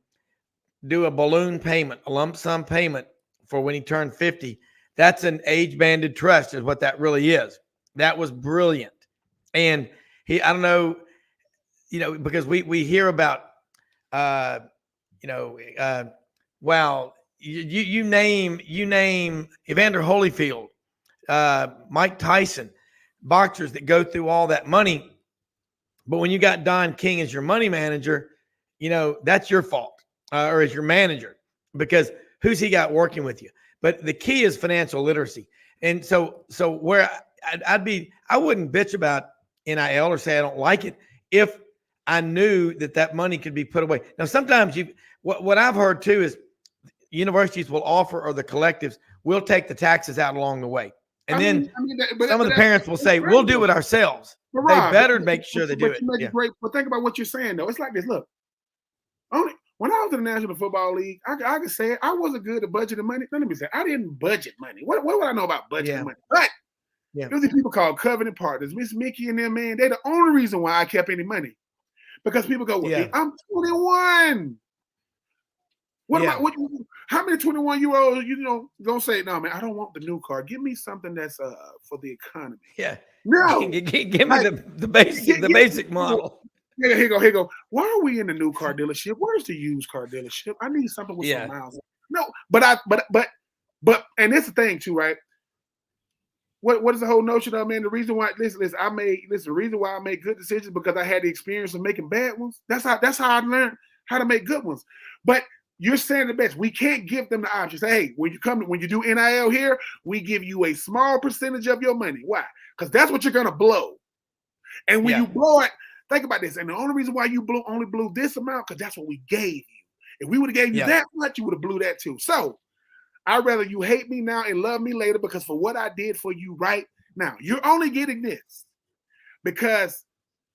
do a balloon payment, a lump sum payment for when he turned 50, that's an age-banded trust is what that really is. That was brilliant. And I don't know, because we hear about, wow, you name Evander Holyfield, Mike Tyson, boxers that go through all that money. But when you got Don King as your money manager, that's your fault or as your manager, because who's he got working with you? But the key is financial literacy. And so where I wouldn't bitch about NIL or say I don't like it if I knew that money could be put away. Now, sometimes what I've heard too is universities will offer, or the collectives will take the taxes out along the way. And some of the parents will say, we'll do it ourselves. But Rob, they better make sure they do it. But think about what you're saying, though. It's like this. Look, when I was in the National Football League, I could say I wasn't good at budgeting money. Let me say, I didn't budget money. What would I know about budgeting money? But there's these people called covenant partners. Miss Mickey and them, man, they're the only reason why I kept any money. Because people go, I'm 21. How many 21-year-olds, gonna say, no, man, I don't want the new car. Give me something that's for the economy. Yeah. No. Give me the basic model. Yeah, here you go. Why are we in the new car dealership? Where's the used car dealership? I need something with some miles. No, but and it's the thing too, right? What is the whole notion of, man? The reason why the reason why I make good decisions because I had the experience of making bad ones. That's how I learned how to make good ones. But you're saying the best. We can't give them the option. Say, hey, when you do NIL here, we give you a small percentage of your money. Why? Because that's what you're gonna blow. And when you blow it, think about this. And the only reason why you only blew this amount, because that's what we gave you. If we would have gave you that much, you would have blew that too. So I'd rather you hate me now and love me later, because for what I did for you right now, you're only getting this. Because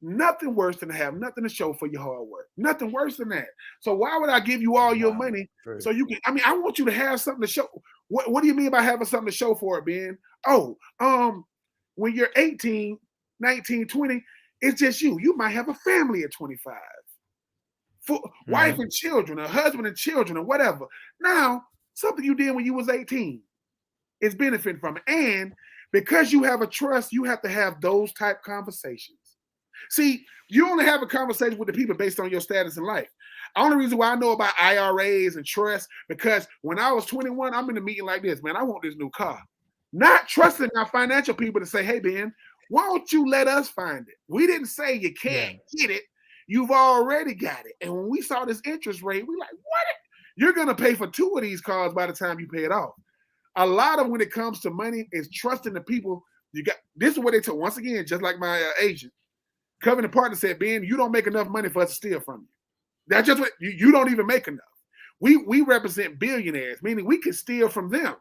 nothing worse than to have nothing to show for your hard work. Nothing worse than that. So why would I give you all your money so you can? I want you to have something to show. What do you mean by having something to show for it, Ben? When you're 18, 19, 20, it's just you. You might have a family at 25. Wife and children, a husband and children, or whatever. Now, something you did when you was 18 is benefiting from it. And because you have a trust, you have to have those type conversations. See, you only have a conversation with the people based on your status in life. The only reason why I know about IRAs and trust, because when I was 21, I'm in a meeting like this, man, I want this new car. Not trusting our financial people to say, hey, Ben, why don't you let us find it? We didn't say you can't get it. You've already got it. And when we saw this interest rate, we're like, what? You're going to pay for 2 of these cars by the time you pay it off. A lot of when it comes to money is trusting the people you got. This is what they told, once again, just like my agent. Covenant partner said, Ben, you don't make enough money for us to steal from you. That's just what you don't even make enough. We represent billionaires, meaning we can steal from them.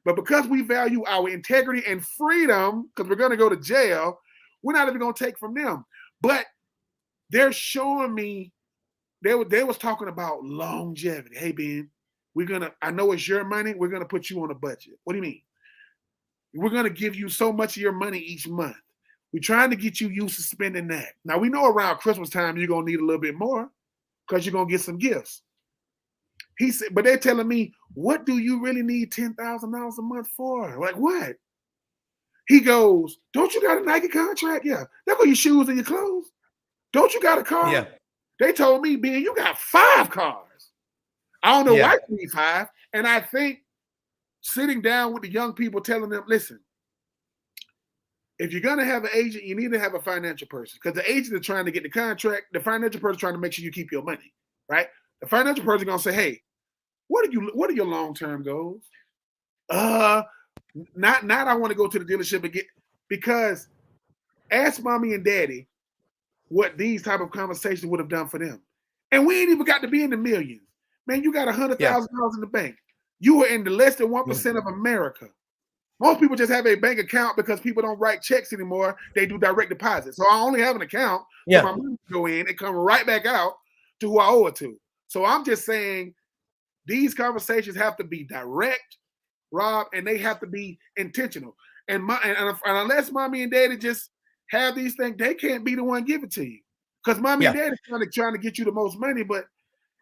But because we value our integrity and freedom, because we're going to go to jail, we're not even going to take from them. But they're showing me, they was talking about longevity. Hey, Ben, I know it's your money. We're going to put you on a budget. What do you mean? We're going to give you so much of your money each month. We're trying to get you used to spending that. Now, we know around Christmas time, you're going to need a little bit more because you're going to get some gifts. He said, but they're telling me, what do you really need $10,000 a month for? Like what? He goes, don't you got a Nike contract? Yeah. That's for your shoes and your clothes. Don't you got a car? Yeah. They told me, Ben, you got 5 cars. I don't know why you need 5. And I think sitting down with the young people telling them, listen, if you're going to have an agent, you need to have a financial person, because the agent is trying to get the contract. The financial person is trying to make sure you keep your money, right? The financial person is going to say, hey, what are your long-term goals? Not I want to go to the dealership and get, because ask mommy and daddy what these type of conversations would have done for them. And we ain't even got to be in the millions. Man, you got $100,000 in the bank. You are in the less than 1% of America. Most people just have a bank account because people don't write checks anymore. They do direct deposit. So I only have an account for my money to go in and come right back out to who I owe it to. So I'm just saying these conversations have to be direct, Rob, and they have to be intentional. And unless mommy and daddy just have these things, they can't be the one give it to you. Because mommy and daddy trying to get you the most money, but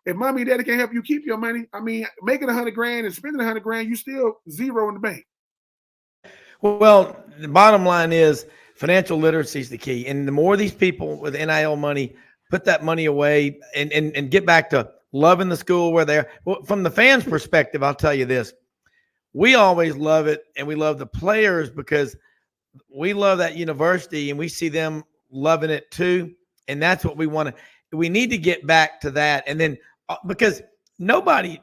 if mommy and daddy can't help you keep your money, I mean, making $100,000 and spending $100,000, you still zero in the bank. Well, the bottom line is financial literacy is the key. And the more these people with NIL money put that money away and get back to loving the school where they're, well, from the fans' perspective, I'll tell you this. We always love it, and we love the players because we love that university, and we see them loving it too. And that's what we want to – we need to get back to that. And then because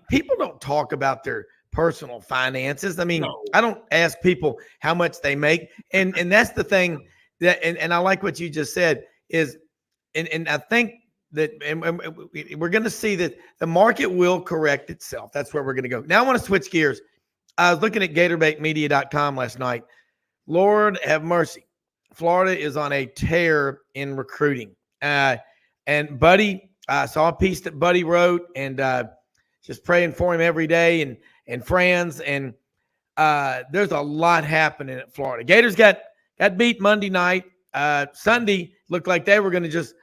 people don't talk about their personal finances. I mean, I don't ask people how much they make. And that's the thing that – and I like what you just said is – and I think that and we're going to see that the market will correct itself. That's where we're going to go. Now I want to switch gears. I was looking at GatorbaitMedia.com last night. Lord have mercy. Florida is on a tear in recruiting. And Buddy, I saw a piece that Buddy wrote, and just praying for him every day and friends. And there's a lot happening at Florida. Gators got beat Monday night. Sunday looked like they were going to just,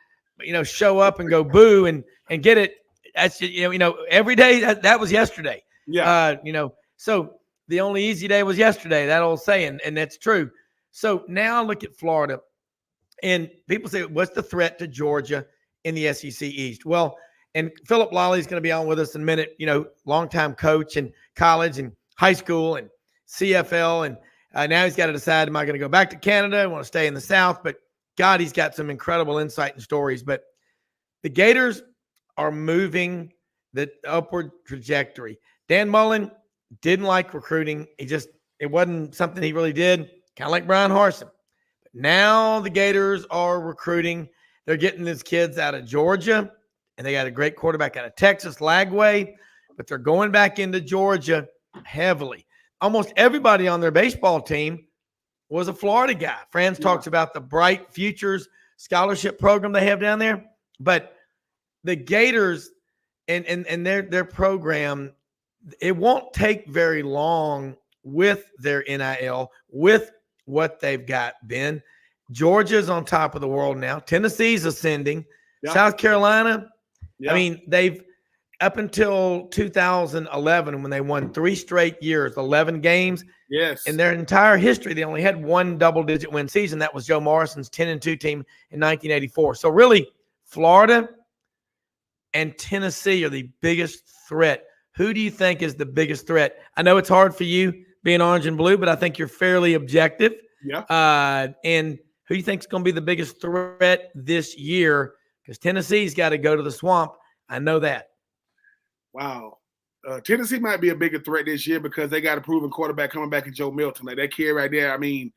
show up and go boo and get it. That's, every day that was yesterday. Yeah. So the only easy day was yesterday, that old saying, and that's true. So now I look at Florida, and people say, what's the threat to Georgia in the SEC East? Well, and Phillip Lolley is going to be on with us in a minute, longtime coach in college and high school and CFL. And now he's got to decide, am I going to go back to Canada? I want to stay in the South. But, God, he's got some incredible insight and stories. But the Gators are moving the upward trajectory. Dan Mullen didn't like recruiting. It wasn't something he really did, kind of like Brian Harsin. But now the Gators are recruiting. They're getting these kids out of Georgia, and they got a great quarterback out of Texas, Lagway, but they're going back into Georgia heavily. Almost everybody on their baseball team was a Florida guy. Franz talks about the Bright Futures scholarship program they have down there, but the Gators and their program, it won't take very long with their NIL, with what they've got, Ben. Georgia's on top of the world now. Tennessee's ascending. Yeah. South Carolina, I mean, up until 2011 when they won 3 straight years, 11 games. Yes. In their entire history, they only had one double-digit win season. That was Joe Morrison's 10-2 team in 1984. So really, Florida and Tennessee are the biggest threat. Who do you think is the biggest threat? I know it's hard for you being orange and blue, but I think you're fairly objective. Yeah. And who do you think is going to be the biggest threat this year? Because Tennessee's got to go to the swamp. I know that. Wow. Tennessee might be a bigger threat this year because they got a proven quarterback coming back in Joe Milton. Like that kid right there. I mean,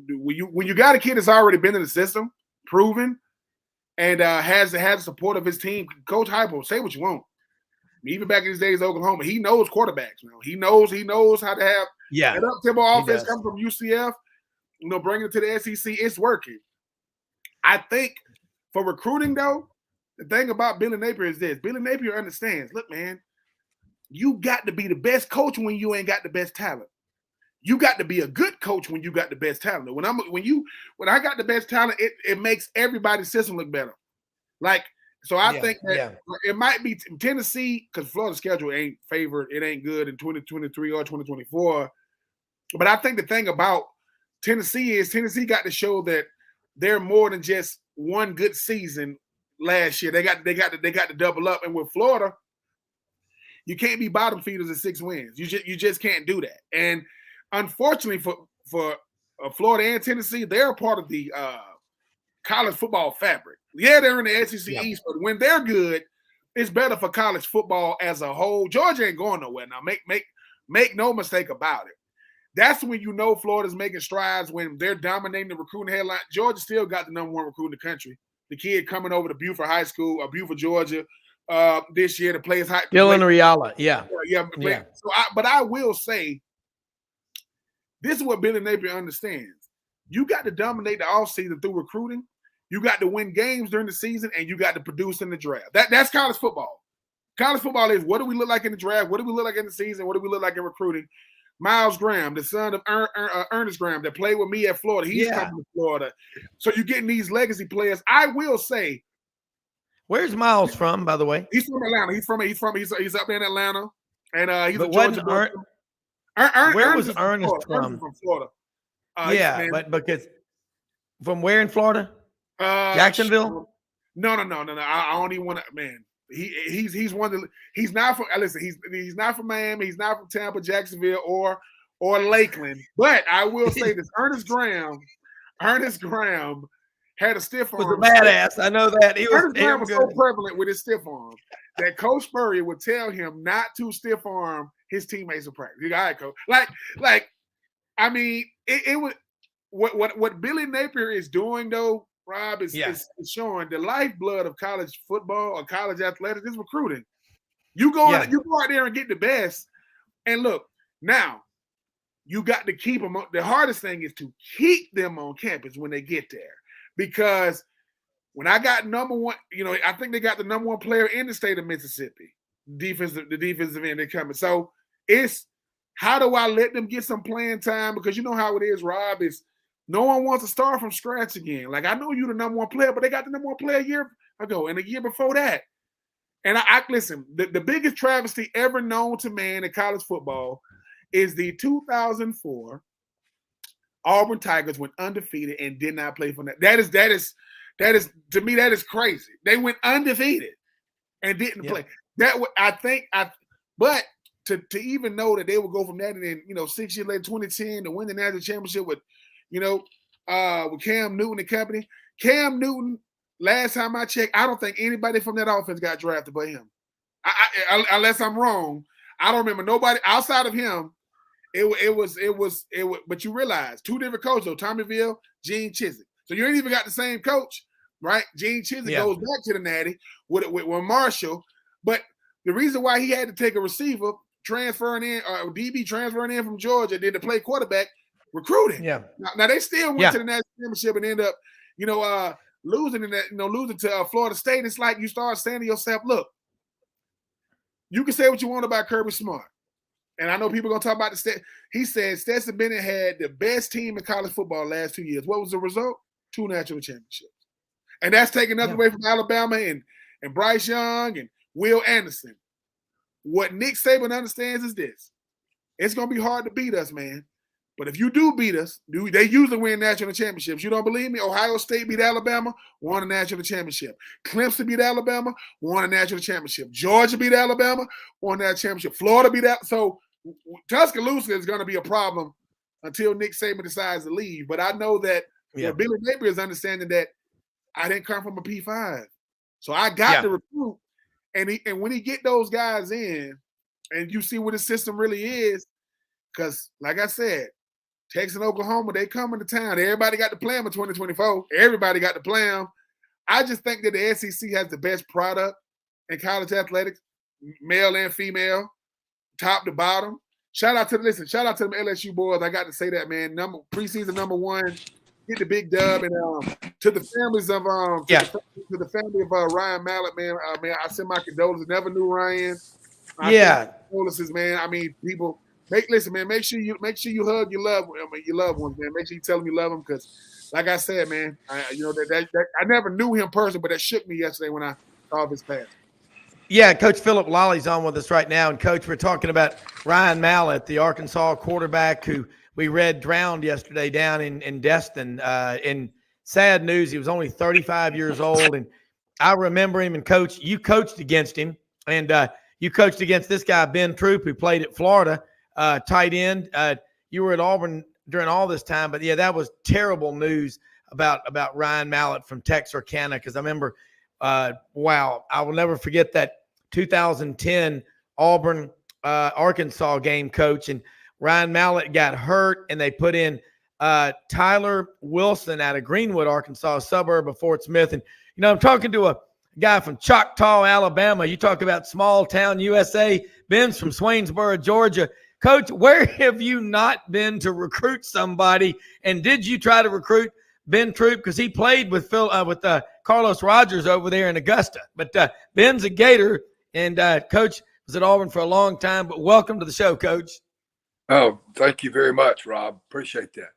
when you got a kid that's already been in the system, proven, and has the support of his team, Coach Heupel, say what you want. Even back in his days, Oklahoma, he knows quarterbacks now. He knows how to have that up-tempo offense coming from UCF. Bringing it to the SEC, it's working. I think for recruiting, though, the thing about Billy Napier is this. Billy Napier understands, look, man, you got to be the best coach when you ain't got the best talent. You got to be a good coach when you got the best talent. When I got the best talent, it makes everybody's system look better. So I think that it might be Tennessee, because Florida's schedule ain't favored. It ain't good in 2023 or 2024. But I think the thing about Tennessee is Tennessee got to show that they're more than just one good season last year. They got to double up. And with Florida, you can't be bottom feeders at 6 wins. You just can't do that. And unfortunately for Florida and Tennessee, they're a part of the college football fabric. Yeah, they're in the SEC East, but when they're good, it's better for college football as a whole. Georgia ain't going nowhere now. Make no mistake about it. That's when you know Florida's making strides when they're dominating the recruiting headline. Georgia still got the number 1 recruit in the country. The kid coming over to Buford High School, or Buford, Georgia, this year to play his high. Dylan Riala, But I will say, this is what Billy Napier understands. You got to dominate the offseason through recruiting. You got to win games during the season, and you got to produce in the draft. That's college football. College football is, what do we look like in the draft? What do we look like in the season? What do we look like in recruiting? Miles Graham, the son of Ernest Graham, that played with me at Florida. He's coming to Florida. So you're getting these legacy players. I will say, where's Miles from, by the way? He's from Atlanta. He's up there in Atlanta, and he's but a Georgia boy. Where was Ernest from? From Florida. But because from where in Florida? Jacksonville? No. I don't even want to. Man, he's one of the. He's not from. Listen, he's not from Miami. He's not from Tampa, Jacksonville, or Lakeland. But I will say this: Ernest Graham had a stiff arm. Was a badass. I know that. Ernest Graham was so prevalent with his stiff arm that Coach Spurrier would tell him not to stiff arm his teammates in practice. All right, coach. I mean, it was what Billy Napier is doing though. Rob is showing the lifeblood of college football or college athletics is recruiting. You go out there and get the best. And look, now you got to keep them. The hardest thing is to keep them on campus when they get there. Because when I got number 1, I think they got the number 1 player in the state of Mississippi, the defensive end they're coming. So it's, how do I let them get some playing time? Because you know how it is, Rob, is no one wants to start from scratch again. Like, I know you're the number 1 player, but they got the number 1 player a year ago and a year before that. And I listen, the biggest travesty ever known to man in college football is the 2004 Auburn Tigers went undefeated and did not play for that. That is to me, that is crazy. They went undefeated and didn't play. But to even know that they would go from that and then 6 years later, 2010, to win the national championship with Cam Newton and company. Cam Newton, last time I checked, I don't think anybody from that offense got drafted but him. Unless I'm wrong, I don't remember nobody outside of him. It was. But you realize 2 different coaches though. Tommyville, Gene Chizik. So you ain't even got the same coach, right? Gene Chizik goes back to the Natty with Marshall. But the reason why he had to take a receiver transferring in, or DB transferring in from Georgia, then to play quarterback, recruiting. Yeah. Now they still went to the national championship and end up, losing in that, losing to Florida State. It's like you start saying to yourself, look, you can say what you want about Kirby Smart. And I know people are going to talk about the stat. He said Stetson Bennett had the best team in college football last 2 years. What was the result? 2 national championships. And that's taking nothing away from Alabama and Bryce Young and Will Anderson. What Nick Saban understands is this. It's going to be hard to beat us, man. But if you do beat us, they usually win national championships. You don't believe me? Ohio State beat Alabama, won a national championship. Clemson beat Alabama, won a national championship. Georgia beat Alabama, won that championship. Florida beat that. So Tuscaloosa is going to be a problem until Nick Saban decides to leave. But I know that Billy Napier is understanding that I didn't come from a P5. So I got to recruit. And when he get those guys in, and you see what his system really is, because like I said, Texas and Oklahoma, they coming to town. Everybody got to play them in 2024. Everybody got to play them. I just think that the SEC has the best product in college athletics, male and female, top to bottom. Shout out to them LSU boys. I got to say that, man. Preseason number 1, get the big dub, and to the families of to the family of Ryan Mallett, man. Man, I send my condolences. Never knew Ryan. Condolences, man. I mean, people. Make sure you hug your loved ones, man. Make sure you tell them you love them, because, like I said, man, I never knew him personally, but that shook me yesterday when I saw his pass. Yeah, Coach Phillip Lolley's on with us right now, and Coach, we're talking about Ryan Mallett, the Arkansas quarterback who we read drowned yesterday down in Destin. In sad news, he was only 35 years old, and I remember him. And Coach, you coached against him, and you coached against this guy Ben Troupe, who played at Florida. Tight end. You were at Auburn during all this time, but yeah, that was terrible news about Ryan Mallett from Texarkana, because I remember, I will never forget that 2010 Auburn Arkansas game, Coach, and Ryan Mallett got hurt, and they put in Tyler Wilson out of Greenwood, Arkansas, a suburb of Fort Smith. And I'm talking to a guy from Choctaw, Alabama. You talk about small town USA. Ben's from Swainsboro, Georgia. Coach, where have you not been to recruit somebody? And did you try to recruit Ben Troupe? Because he played with Carlos Rogers over there in Augusta. But Ben's a Gator, and Coach was at Auburn for a long time. But welcome to the show, Coach. Oh, thank you very much, Rob. Appreciate that.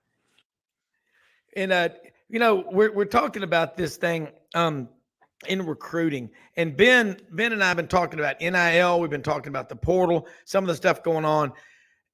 And we're talking about this thing in recruiting, and Ben and I have been talking about NIL. We've been talking about the portal, some of the stuff going on.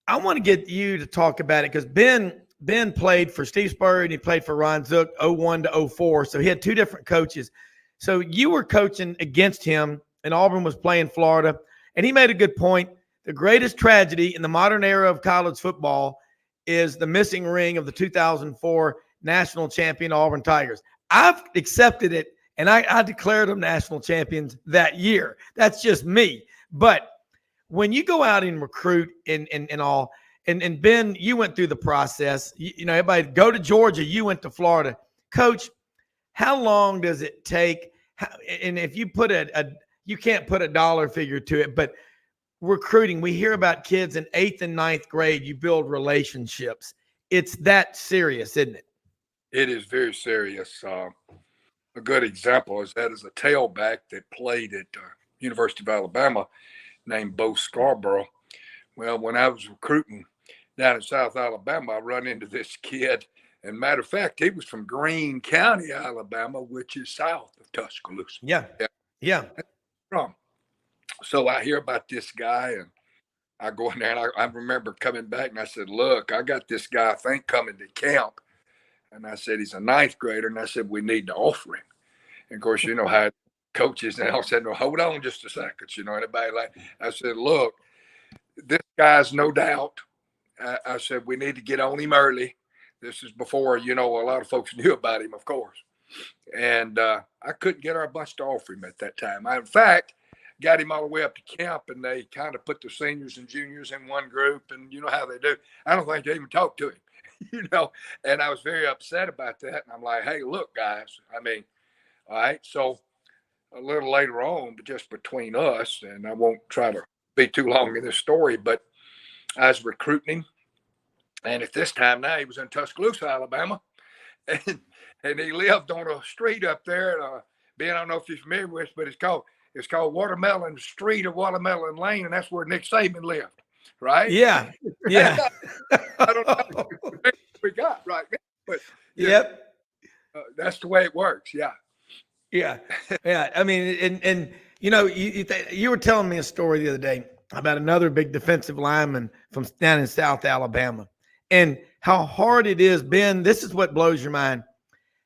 I want to get you to talk about it, because Ben played for Steve Spurrier and he played for Ron Zook 01 to 04. So he had 2 different coaches. So you were coaching against him, and Auburn was playing Florida. And he made a good point. The greatest tragedy in the modern era of college football is the missing ring of the 2004 national champion Auburn Tigers. I've accepted it, and I declared them national champions that year. That's just me. But when you go out and recruit and all, and Ben, you went through the process. Everybody go to Georgia. You went to Florida. Coach, how long does it take? And if you put you can't put a dollar figure to it, but recruiting, we hear about kids in 8th and 9th grade. You build relationships. It's that serious, isn't it? It is very serious. A good example is that as a tailback that played at University of Alabama named Bo Scarborough. Well, when I was recruiting down in South Alabama, I run into this kid. And matter of fact, he was from Greene County, Alabama, which is south of Tuscaloosa. Yeah. So I hear about this guy, and I go in there, and I remember coming back, and I said, look, I got this guy, I think, coming to camp. And I said, he's a 9th grader. And I said, we need to offer him. And of course, how coaches now said, no, hold on just a second. Anybody I said, look, this guy's no doubt. I said, we need to get on him early. This is before, a lot of folks knew about him, of course. And I couldn't get our bunch to offer him at that time. I, in fact, got him all the way up to camp, and they kind of put the seniors and juniors in one group, and you know how they do. I don't think they even talked to him. And I was very upset about that. And I'm like, hey, look, guys, all right. So a little later on, but just between us, and I won't try to be too long in this story, but I was recruiting him. And at this time now, he was in Tuscaloosa, Alabama. And he lived on a street up there. Ben, I don't know if you're familiar with it, but it's called Watermelon Street or Watermelon Lane. And that's where Nick Saban lived. Right? Yeah. I don't know what we got right now, but yep. That's the way it works. Yeah. I mean, and You were telling me a story the other day about another big defensive lineman from down in South Alabama, and how hard it is, Ben. This is what blows your mind: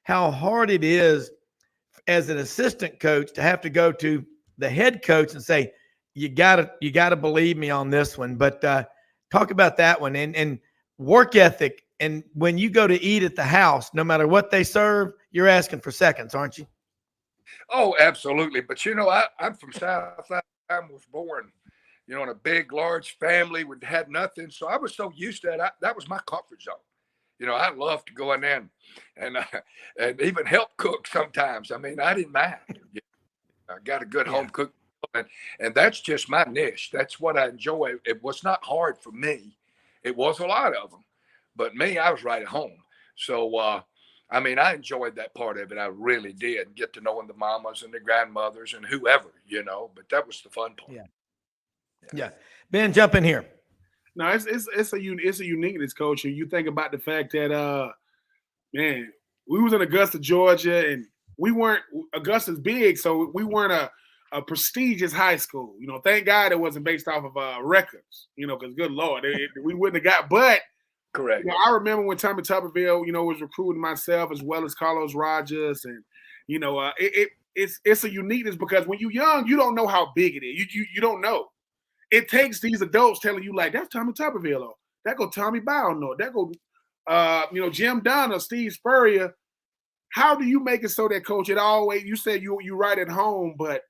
how hard it is as an assistant coach to have to go to the head coach and say, "You gotta believe me on this one." But talk about that one and work ethic. And when you go to eat at the house, no matter what they serve, you're asking for seconds, aren't you? Oh, absolutely. But I'm from South. I was born, in a big, large family. We had nothing, so I was so used to that. That was my comfort zone. I love to go in there and even help cook sometimes. I mean, I didn't mind. I got a good home cook, and that's just my niche. That's what I enjoy. It was not hard for me. It was a lot of them, but me, I was right at home. So, I mean, I enjoyed that part of it. I really did get to knowing the mamas and the grandmothers and whoever, but that was the fun part. Yeah. Ben, jump in here. No, it's a uniqueness, coach. You think about the fact that man, we was in Augusta, Georgia, and we weren't Augusta's big, so we weren't a prestigious high school. Thank God it wasn't based off of records. Because good Lord, we wouldn't have got. But correct. I remember when Tommy Tuberville, was recruiting myself as well as Carlos Rogers, and it's a uniqueness because when you're young, you don't know how big it is. You don't know. It takes these adults telling you like that's Tommy Tuberville, or that go Tommy Browne, or that go Jim Dunn or Steve Spurrier. How do you make it so that, coach, it always, you said you right at home, but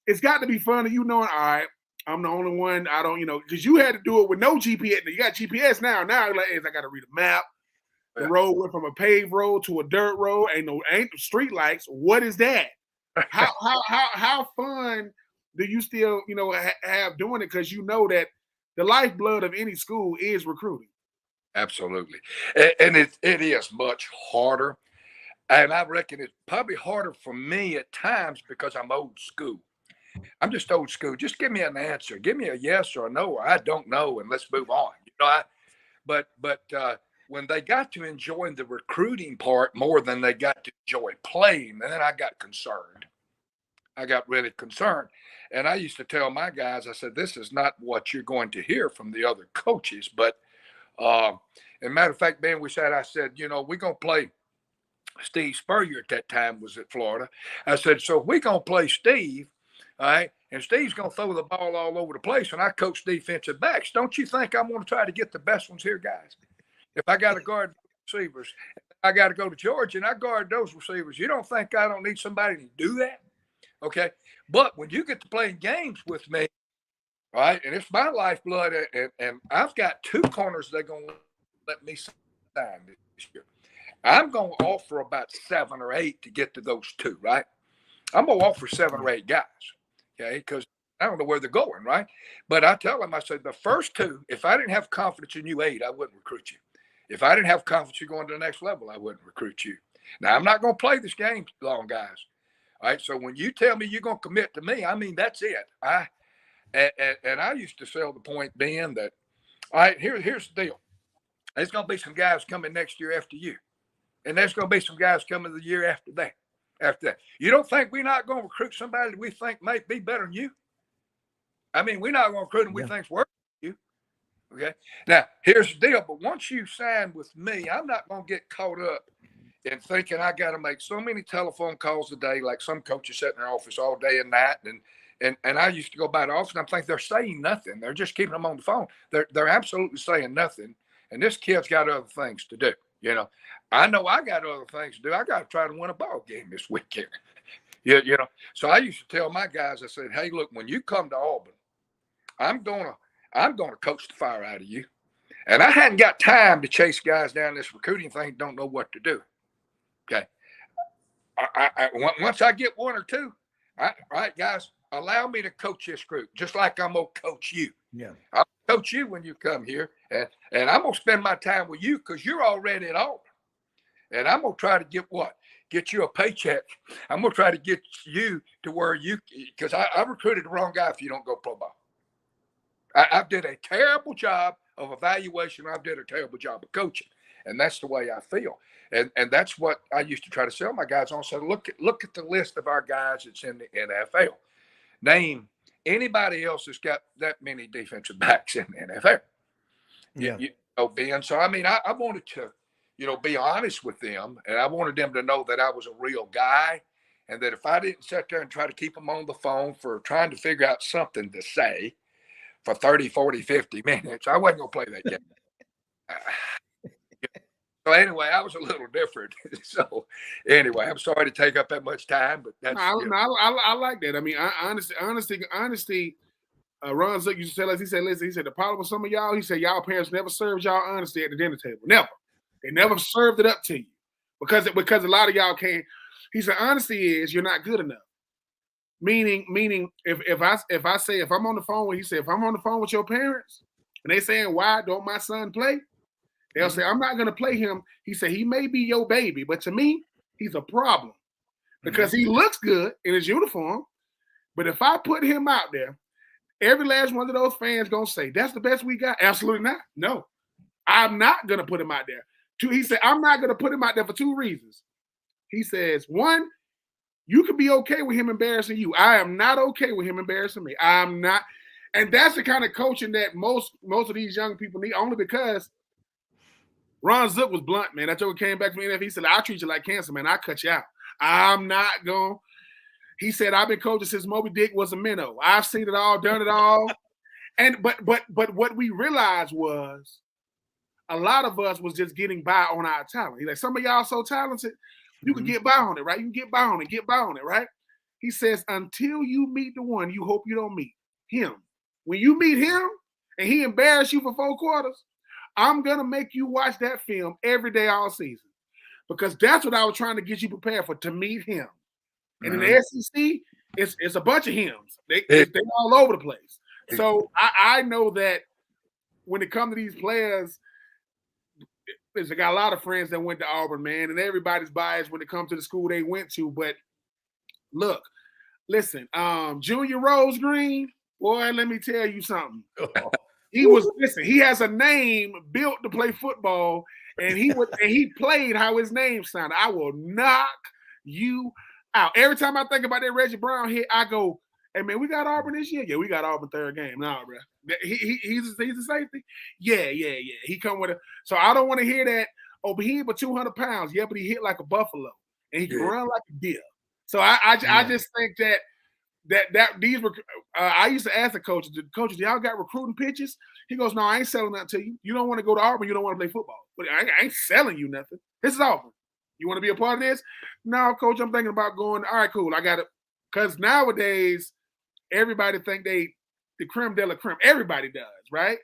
it's got to be fun of knowing, all right, I'm the only one. I don't, because you had to do it with no GPS. You got GPS now. Now you're like, hey, I got to read a map. The road went from a paved road to a dirt road. Ain't no street lights. What is that? How fun do you still, have doing it? Because that the lifeblood of any school is recruiting. Absolutely. And it is much harder. And I reckon it's probably harder for me at times because I'm old school. I'm just old school. Just give me an answer. Give me a yes or a no, or I don't know, and let's move on. But when they got to enjoying the recruiting part more than they got to enjoy playing, then I got concerned. I got really concerned. And I used to tell my guys, I said, this is not what you're going to hear from the other coaches. But as a matter of fact, Ben, I said, we're going to play Steve Spurrier at that time was at Florida. I said, so we're going to play Steve, all right, and Steve's going to throw the ball all over the place, and I coach defensive backs. Don't you think I'm going to try to get the best ones here, guys? If I got to guard receivers, I got to go to Georgia, and I guard those receivers. You don't think I don't need somebody to do that? Okay, but when you get to playing games with me, all right, and it's my lifeblood, and I've got two corners they're going to let me sign this year. I'm going to offer about 7 or 8 to get to those 2, right? I'm going to offer 7 or 8 guys, okay, because I don't know where they're going, right? But I tell them, I said, the first 2, if I didn't have confidence in you 8, I wouldn't recruit you. If I didn't have confidence you going to the next level, I wouldn't recruit you. Now, I'm not going to play this game long, guys. All right, so when you tell me you're going to commit to me, I mean, that's it. And I used to sell the point, Ben, that, all right, here's the deal. There's going to be some guys coming next year after you. And there's going to be some guys coming the year after that. You don't think we're not going to recruit somebody that we think might be better than you? I mean, we're not going to recruit them we think's worse than you. Okay. Now, here's the deal. But once you sign with me, I'm not going to get caught up in thinking I got to make so many telephone calls a day, like some coaches sit in their office all day and night. And I used to go by the office and I'm thinking they're saying nothing. They're just keeping them on the phone. They're absolutely saying nothing. And this kid's got other things to do. I know I got other things to do. I got to try to win a ball game this weekend. So I used to tell my guys, I said, hey, look, when you come to Auburn, I'm gonna coach the fire out of you. And I hadn't got time to chase guys down this recruiting thing, don't know what to do. Okay. Once I get 1 or 2, all right, guys, allow me to coach this group, just like I'm gonna coach you. Yeah. I'll coach you when you come here, and I'm gonna spend my time with you because you're already at Auburn. And I'm gonna try to get you a paycheck. I'm gonna try to get you to where because I recruited the wrong guy if you don't go pro ball. I did a terrible job of evaluation. I did a terrible job of coaching, and that's the way I feel. And that's what I used to try to sell my guys on. So look at the list of our guys that's in the NFL. name anybody else that's got that many defensive backs in the NFL. Yeah. You know, Ben. So, I mean, I wanted to, be honest with them, and I wanted them to know that I was a real guy, and that if I didn't sit there and try to keep them on the phone for trying to figure out something to say for 30, 40, 50 minutes, I wasn't going to play that game. So anyway, I was a little different. So anyway, I'm sorry to take up that much time, but that's. I like that. I mean, honesty. Ron Zook used to tell us. He said, "Listen," he said, "the problem with some of y'all," he said, "y'all parents never served y'all honesty at the dinner table. Never. They never served it up to you because a lot of y'all can't." He said, "Honesty is you're not good enough." Meaning, if I say if I'm on the phone with, he said, if I'm on the phone with your parents and they saying, "Why don't my son play?" They'll say, "I'm not going to play him." He said, "He may be your baby, but to me, he's a problem because he looks good in his uniform. But if I put him out there, every last one of those fans going to say, that's the best we got." Absolutely not. No, I'm not going to put him out there. He said, "I'm not going to put him out there for two reasons." He says, one, you can be okay with him embarrassing you. I am not okay with him embarrassing me. I'm not. And that's the kind of coaching that most of these young people need, only because Ron Zook was blunt, man. That joker came back from the NFL. He said, "I'll treat you like cancer, man. I'll cut you out. I'm not going." He said, "I've been coaching since Moby Dick was a minnow. I've seen it all, done it all." And but what we realized was a lot of us was just getting by on our talent. He's like, some of y'all so talented, you can get by on it, right? You can get by on it, right? He says, until you meet the one you hope you don't meet, him. When you meet him and he embarrass you for 4 quarters, I'm going to make you watch that film every day all season, because that's what I was trying to get you prepared for, to meet him. And in the SEC, it's a bunch of hymns. They're all over the place. So I know that when it comes to these players, I got a lot of friends that went to Auburn, man, and everybody's biased when it comes to the school they went to. But listen, Junior Rose Green, boy, let me tell you something. He has a name built to play football, and he played how his name sounded. I will knock you out. Every time I think about that Reggie Browne hit, I go, "Hey man, we got Auburn this year." "Yeah, we got Auburn third game." "Nah, bro. He's a safety." Yeah. He come with so I don't want to hear that. "Oh, but he hit for 200 pounds." "Yeah, but he hit like a buffalo and he can run like a deer." So I just think that these were. I used to ask the coaches, "Do y'all got recruiting pitches?" He goes, "No, I ain't selling that to you. You don't want to go to Auburn. You don't want to play football. But I ain't selling you nothing. This is Auburn. You want to be a part of this?" "No, coach, I'm thinking about going." "All right, cool. I got it." Because nowadays, everybody think they the creme de la creme. Everybody does, right?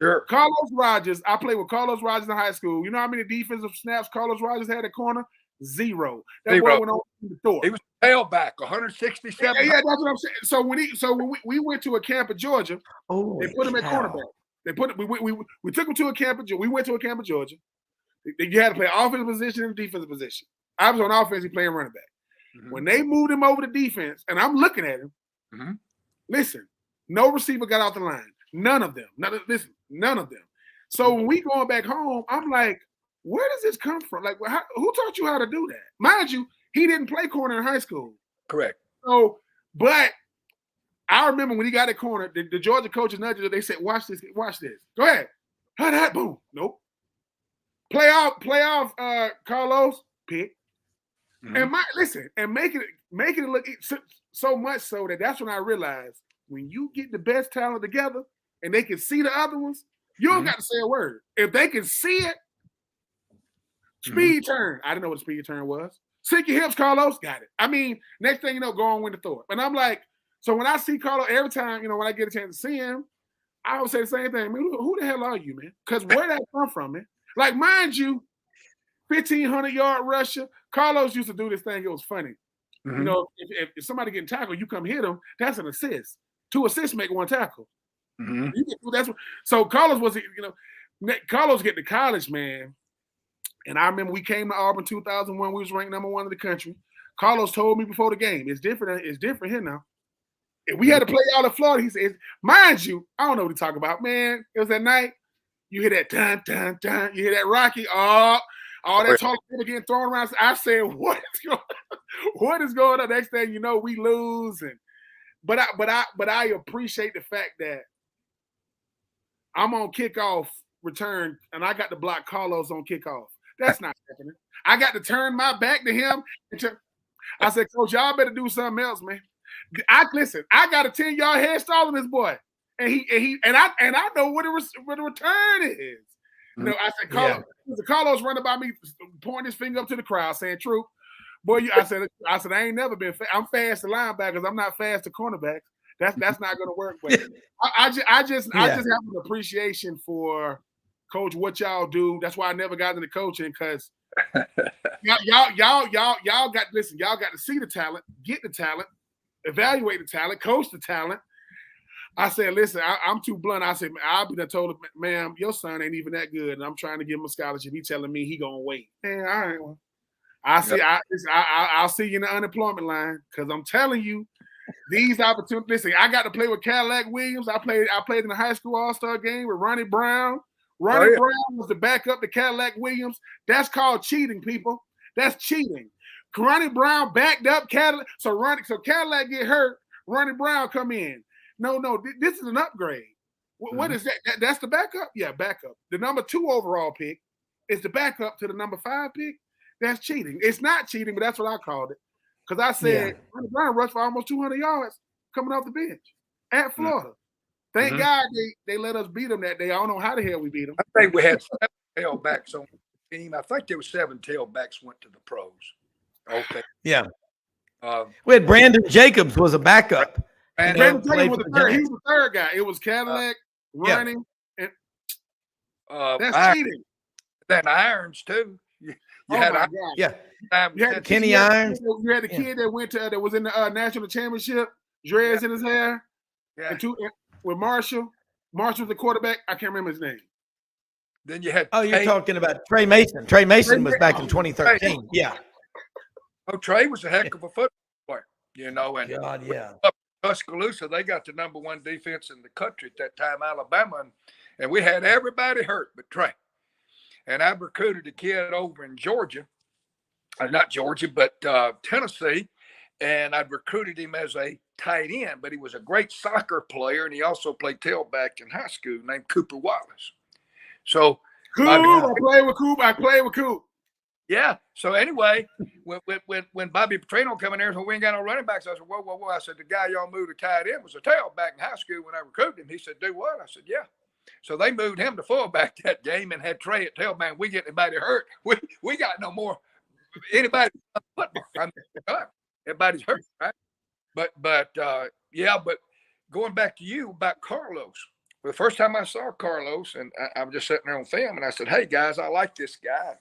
Sure. Carlos Rogers, I played with Carlos Rogers in high school. You know how many defensive snaps Carlos Rogers had at corner? 0. That boy went on the door. He was tailback, 167. Yeah, that's what I'm saying. So when we went to a camp in Georgia, they put him at cornerback. We took him to a camp in Georgia. We went to a camp in Georgia. You had to play offensive position and defensive position. I was on offense, he playing running back. When they moved him over to defense, and I'm looking at him, listen, no receiver got off the line. None of them. None of them. So when we going back home, I'm like, where does this come from? Like, who taught you how to do that? Mind you, he didn't play corner in high school. Correct. So, but I remember when he got at corner, the Georgia coaches nudged him. They said, watch this. Go ahead. How that? Boom. Nope. Play off, Carlos. Pick. And make it look so much so that's when I realized, when you get the best talent together and they can see the other ones, you don't got to say a word. If they can see it, speed turn. I didn't know what a speed turn was. Sink your hips, Carlos. Got it. I mean, next thing you know, go on win the Thor. And I'm like, so when I see Carlos, every time, when I get a chance to see him, I always say the same thing. Man, who the hell are you, man? Because where that come from, man? Like, mind you, 1,500-yard rusher. Carlos used to do this thing. It was funny. If somebody getting tackled, you come hit them, that's an assist. 2 assists make 1 tackle. So Carlos was, Carlos get to college, man. And I remember we came to Auburn 2001. We was ranked #1 in the country. Carlos told me before the game, it's different here now. If we had to play y'all in Florida, he said, mind you, I don't know what he talking about, man. It was that night. You hear that dun, dun, dun. You hear that Rocky. All that talk getting thrown around. I said, what is going on? Next thing you know, we lose. And But I appreciate the fact that I'm on kickoff return and I got to block Carlos on kickoff. That's not happening. I got to turn my back to him. I said, Coach, y'all better do something else, man. I got a 10-yard head start on this boy, and I know what the return is. You know, I said, Carlos running by me, pointing his finger up to the crowd, saying, "Troupe, boy." I said, I ain't never been. I'm fast to linebackers. I'm not fast to cornerbacks. That's not going to work. But I just have an appreciation for Coach what y'all do. That's why I never got into coaching because y'all got to see the talent, get the talent, evaluate the talent, coach the talent. I said, listen, I'm too blunt. I said, I'll be there told him, ma'am, your son ain't even that good, and I'm trying to give him a scholarship. He telling me he gonna wait. Man, all right, well, I'll see you in the unemployment line because I'm telling you, these opportunities. Listen, I got to play with Cadillac Williams. I played in the high school All-Star game with Ronnie Browne. Brown was the backup to Cadillac Williams. That's called cheating, people. That's cheating. Ronnie Browne backed up Cadillac. So Cadillac get hurt. Ronnie Browne come in. No, this is an upgrade. What is that? That's the backup? Yeah, backup. The number 2 overall pick is the backup to the number 5 pick. That's cheating. It's not cheating, but that's what I called it. Because I said, Ronnie Browne rushed for almost 200 yards coming off the bench at Florida. Thank God they let us beat them that day. I don't know how the hell we beat them. I think we had 7 tailbacks on the team. I think there were 7 tailbacks went to the pros. Okay. Yeah. We had Brandon Jacobs was a backup. And Brandon Jacobs was the third. He was the third guy. It was Cadillac, Ronnie, and that's cheating. Then Irons too. You had Kenny Irons. You had the kid that went to that was in the national championship, dreads in his hair. Yeah. And with Marshall. Marshall was the quarterback. I can't remember his name. Then you had you're talking about Trey Mason. Trey Mason was back in 2013. Yeah. Oh, Trey was a heck of a football player, you know. And Tuscaloosa, they got the number 1 defense in the country at that time, Alabama, and we had everybody hurt but Trey. And I recruited a kid over in Georgia, not Georgia, but Tennessee, and I'd recruited him as a tight end, but he was a great soccer player, and he also played tailback in high school, named Cooper Wallace. So I played with Coop. Yeah. So anyway, when Bobby Petrino come in there and said, we ain't got no running backs, I said, whoa. I said, the guy y'all moved to tight end was a tailback in high school when I recruited him. He said, do what? I said, yeah. So they moved him to fullback that game and had Trey at tailback. We get anybody hurt. We got no more anybody football. I mean, everybody's hurt, right? But going back to you about Carlos. Well, the first time I saw Carlos, and I was just sitting there on film, and I said, hey, guys, I like this guy.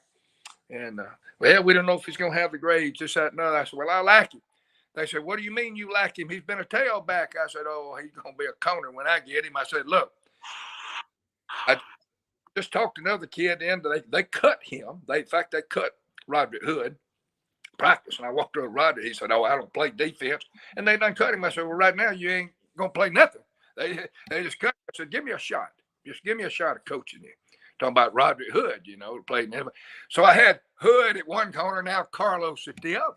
And, we don't know if he's going to have the grades, this, that, and other. I said, well, I like him. They said, what do you mean you like him? He's been a tailback. I said, oh, he's going to be a corner when I get him. I said, look, I just talked to another kid, and they cut him. In fact, they cut Roderick Hood practice. And I walked over to Roderick. He said, oh, I don't play defense. And they done cut him. I said, well, right now you ain't going to play nothing. They just cut him. I said, give me a shot. Just give me a shot of coaching you. Talking about Roderick Hood, you know, played in. So I had Hood at one corner, now Carlos at the other.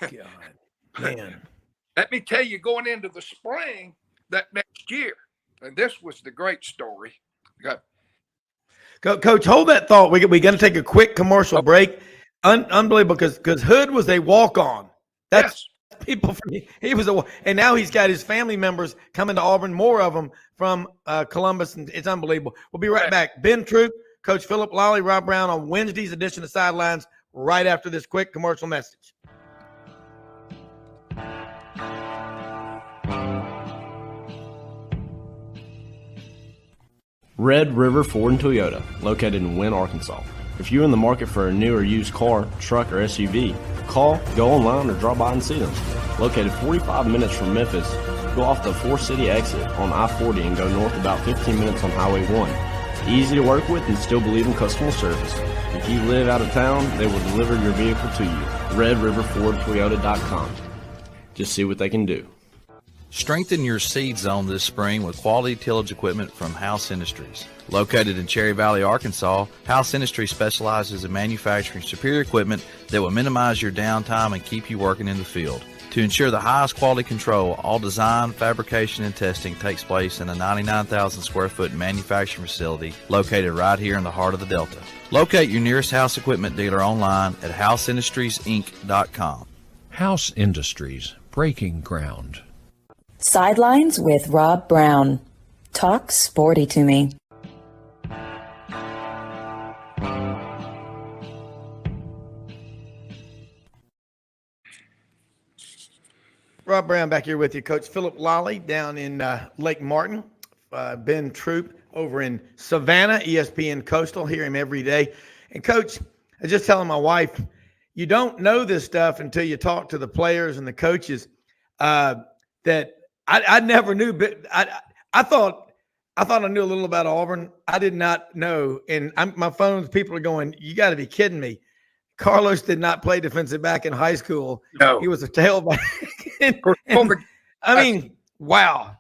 God, man. Let me tell you, going into the spring that next year, and this was the great story. Coach, hold that thought. We're going to take a quick commercial break. Unbelievable, because Hood was a walk-on. That's people. He was and now he's got his family members coming to Auburn, more of them from Columbus, and it's unbelievable. We'll be right back. Ben Troupe, Coach Phillip, Lolley, Rob Browne on Wednesday's edition of Sidelines right after this quick commercial message. Red River Ford and Toyota, located in Wynne, Arkansas. If you're in the market for a new or used car, truck, or SUV, call, go online, or drop by and see them. Located 45 minutes from Memphis, go off the 4-city exit on I-40 and go north about 15 minutes on Highway 1. Easy to work with and still believe in customer service. If you live out of town, they will deliver your vehicle to you. RedRiverFordToyota.com. Just see what they can do. Strengthen your seed zone this spring with quality tillage equipment from House Industries. Located in Cherry Valley, Arkansas, House Industries specializes in manufacturing superior equipment that will minimize your downtime and keep you working in the field. To ensure the highest quality control, all design, fabrication, and testing takes place in a 99,000 square foot manufacturing facility located right here in the heart of the Delta. Locate your nearest House Equipment dealer online at houseindustriesinc.com. House Industries, breaking ground. Sidelines with Rob Browne. Talk sporty to me. Rob Browne back here with you. Coach Phillip Lolley down in Lake Martin. Ben Troupe over in Savannah, ESPN Coastal. Hear him every day. And, Coach, I was just telling my wife, you don't know this stuff until you talk to the players and the coaches that I never knew. But I thought I knew a little about Auburn. I did not know. And my phones, people are going, you got to be kidding me. Carlos did not play defensive back in high school. No. He was a tailback. I mean, wow.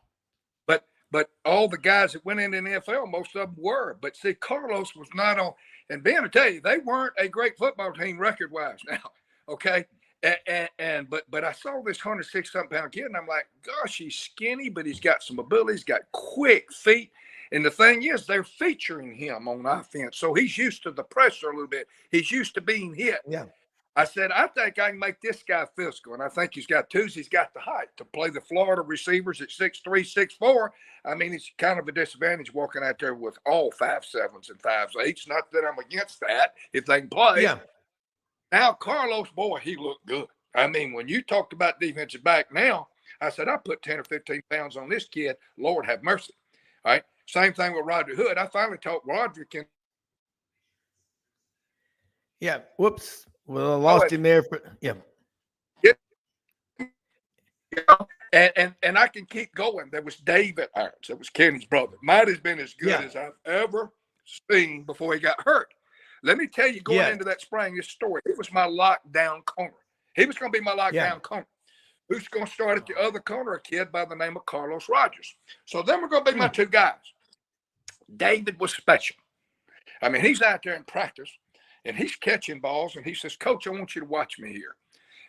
But all the guys that went into the NFL, most of them were. But see, Carlos was not on. And Ben, I tell you, they weren't a great football team record-wise now, okay? But I saw this 106-something pound kid, and I'm like, gosh, he's skinny, but he's got some ability. He's got quick feet. And the thing is, they're featuring him on offense. So he's used to the pressure a little bit. He's used to being hit. Yeah. I said, I think I can make this guy physical. And I think he's got twos. He's got the height to play the Florida receivers at 6'3", 6'4". I mean, it's kind of a disadvantage walking out there with all 5'7s and 5'8s. Not that I'm against that if they can play. Yeah. Now, Carlos, boy, he looked good. I mean, when you talked about defensive back now, I said, I put 10 or 15 pounds on this kid. Lord have mercy. All right. Same thing with Roderick Hood. I finally talked Roderick in. Yeah. Whoops. Well, I lost him there. Yeah. And I can keep going. There was David Irons. That was Kenny's brother. Might have been as good as I've ever seen before he got hurt. Let me tell you, going into that spring, this story, it was my lockdown corner. He was going to be my lockdown corner. Who's going to start at the other corner? A kid by the name of Carlos Rogers. So then we're going to be my two guys. David was special. I mean, he's out there in practice, and he's catching balls, and he says, Coach, I want you to watch me here.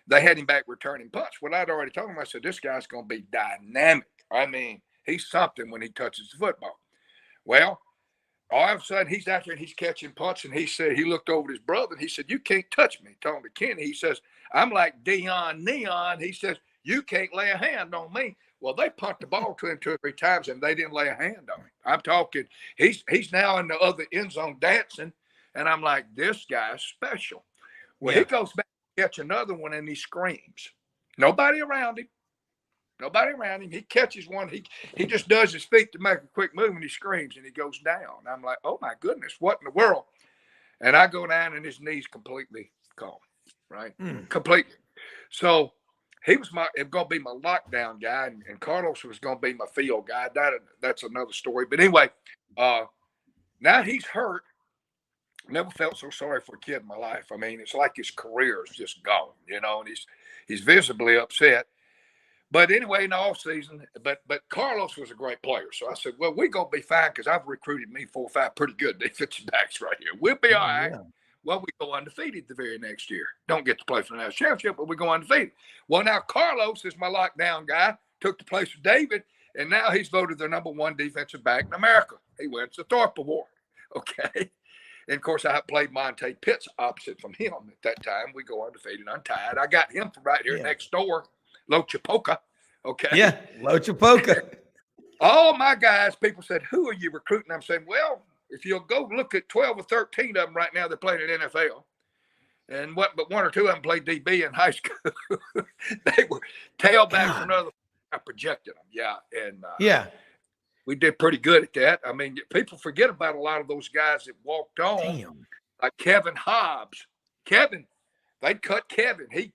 They had him back returning punch. Well, I'd already told him, I said, this guy's going to be dynamic. I mean, he's something when he touches the football. Well, all of a sudden, he's out there, and he's catching punch, and he said, he looked over at his brother, and he said, you can't touch me. Talking to Kenny, he says, I'm like Dion Neon. He says, you can't lay a hand on me. Well, they pumped the ball to him 2 or 3 times, and they didn't lay a hand on him. I'm talking, he's now in the other end zone dancing, and I'm like, this guy's special. Well, he goes back to catch another one, and he screams. Nobody around him. Nobody around him. He catches one. He just does his feet to make a quick move, and he screams, and he goes down. I'm like, oh, my goodness, what in the world? And I go down, and his knee's completely gone, right? Completely. So he was going to be my lockdown guy, and Carlos was going to be my field guy. That's another story. But anyway, now he's hurt. Never felt so sorry for a kid in my life. I mean, it's like his career is just gone, you know, and he's visibly upset. But anyway, in the offseason, but Carlos was a great player. So I said, well, we're going to be fine because I've recruited me 4 or 5 pretty good defensive backs right here. We'll be all right. Yeah. Well, we go undefeated the very next year. Don't get to play for the national championship, but we go undefeated. Well, now Carlos is my lockdown guy, took the place of David, and now he's voted the #1 defensive back in America. He wins the Troupe Award. Okay. And, of course, I played Monte Pitts opposite from him at that time. We go undefeated, untied. I got him from right here next door, Lochapoka. Okay. Yeah, Lochapoka. All my guys, people said, who are you recruiting? I'm saying, well, if you'll go look at 12 or 13 of them right now, they're playing in NFL. And but 1 or 2 of them played DB in high school. They were tailback for another. I projected them. Yeah. And we did pretty good at that. I mean, people forget about a lot of those guys that walked on. Damn. Like Kevin Hobbs. They cut Kevin. He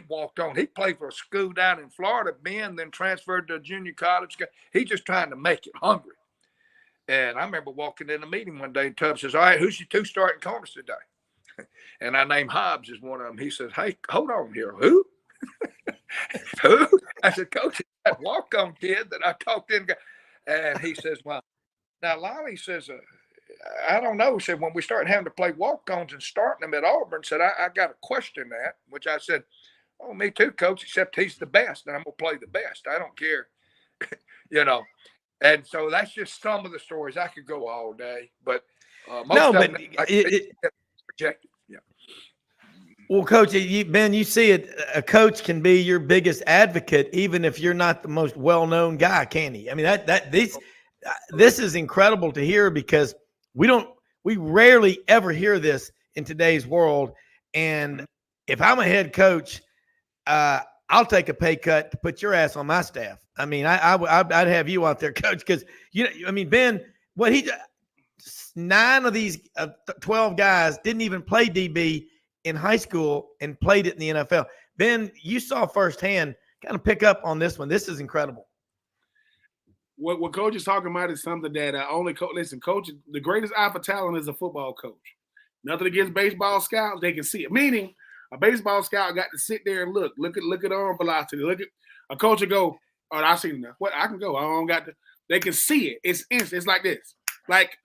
walked on. He played for a school down in Florida, then transferred to a junior college. He's just trying to make it, hungry. And I remember walking in a meeting one day, and Tubbs says, all right, who's your 2 starting corners today? And I named Hobbs as one of them. He says, hey, hold on here. Who? Who? I said, Coach, that walk-on kid that I talked in. And he says, well, now Lolley says, I don't know. He said, when we started having to play walk-ons and starting them at Auburn, said, I got to question that, which I said, Oh, me too, coach, except he's the best, and I'm going to play the best. I don't care, you know. And so that's just some of the stories. I could go all day, but most of them, projected. Yeah. Well, Coach, Ben, you see it. A coach can be your biggest advocate, even if you're not the most well-known guy, can he? I mean, this is incredible to hear because we rarely ever hear this in today's world. And if I'm a head coach, I'll take a pay cut to put your ass on my staff. I mean, I'd have you out there, Coach, because Ben, 9 of these 12 guys didn't even play DB in high school and played it in the NFL. Ben, you saw firsthand. Kind of pick up on this one. This is incredible. What Coach is talking about is something that Coach, the greatest eye for talent is a football coach. Nothing against baseball scouts. They can see it. Meaning, a baseball scout got to sit there and look at arm velocity. Look at a coach will go, oh, I seen enough. What, I can go. I don't got to. They can see it. It's instant. It's like this. Like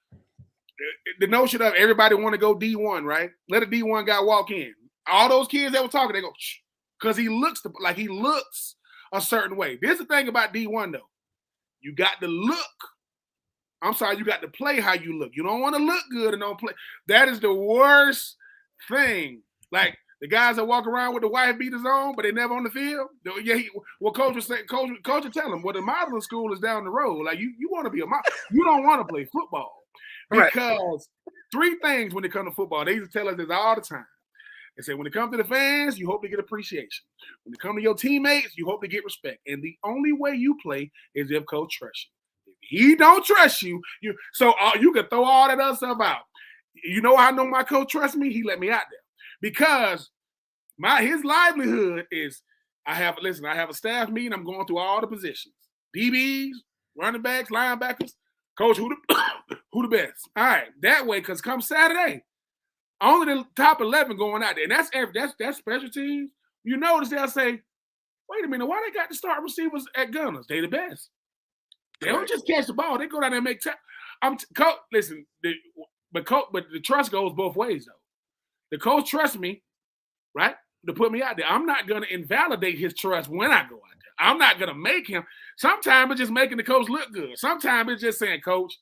the notion of everybody want to go D1, right? Let a D1 guy walk in. All those kids that were talking, they go, shh, because he looks a certain way. There's the thing about D1 though. You got to look. I'm sorry, you got to play how you look. You don't want to look good and don't play. That is the worst thing. Like the guys that walk around with the wife beaters on, but they never on the field. Yeah, coach was saying, coach will tell them, well, the modeling school is down the road. Like you want to be a model. You don't want to play football. Because 3 things when it comes to football, they used to tell us this all the time. They say when it comes to the fans, you hope to get appreciation. When it comes to your teammates, you hope to get respect. And the only way you play is if coach trusts you. If he don't trust you, you can throw all that other stuff out. You know, I know my coach trusts me. He let me out there because his livelihood is I have a staff meeting. I'm going through all the positions, DBs, running backs, linebackers. Coach, who the best? All right, that way, because come Saturday, only the top 11 going out there, and that's special teams. You notice they'll say, "Wait a minute, why they got to start receivers at gunners? They the best. They don't just catch the ball; they go down there and make time." Listen, but the trust goes both ways though. The coach trusts me, right, to put me out there. I'm not going to invalidate his trust when I go out there. I'm not going to make him. Sometimes it's just making the coach look good. Sometimes it's just saying, Coach,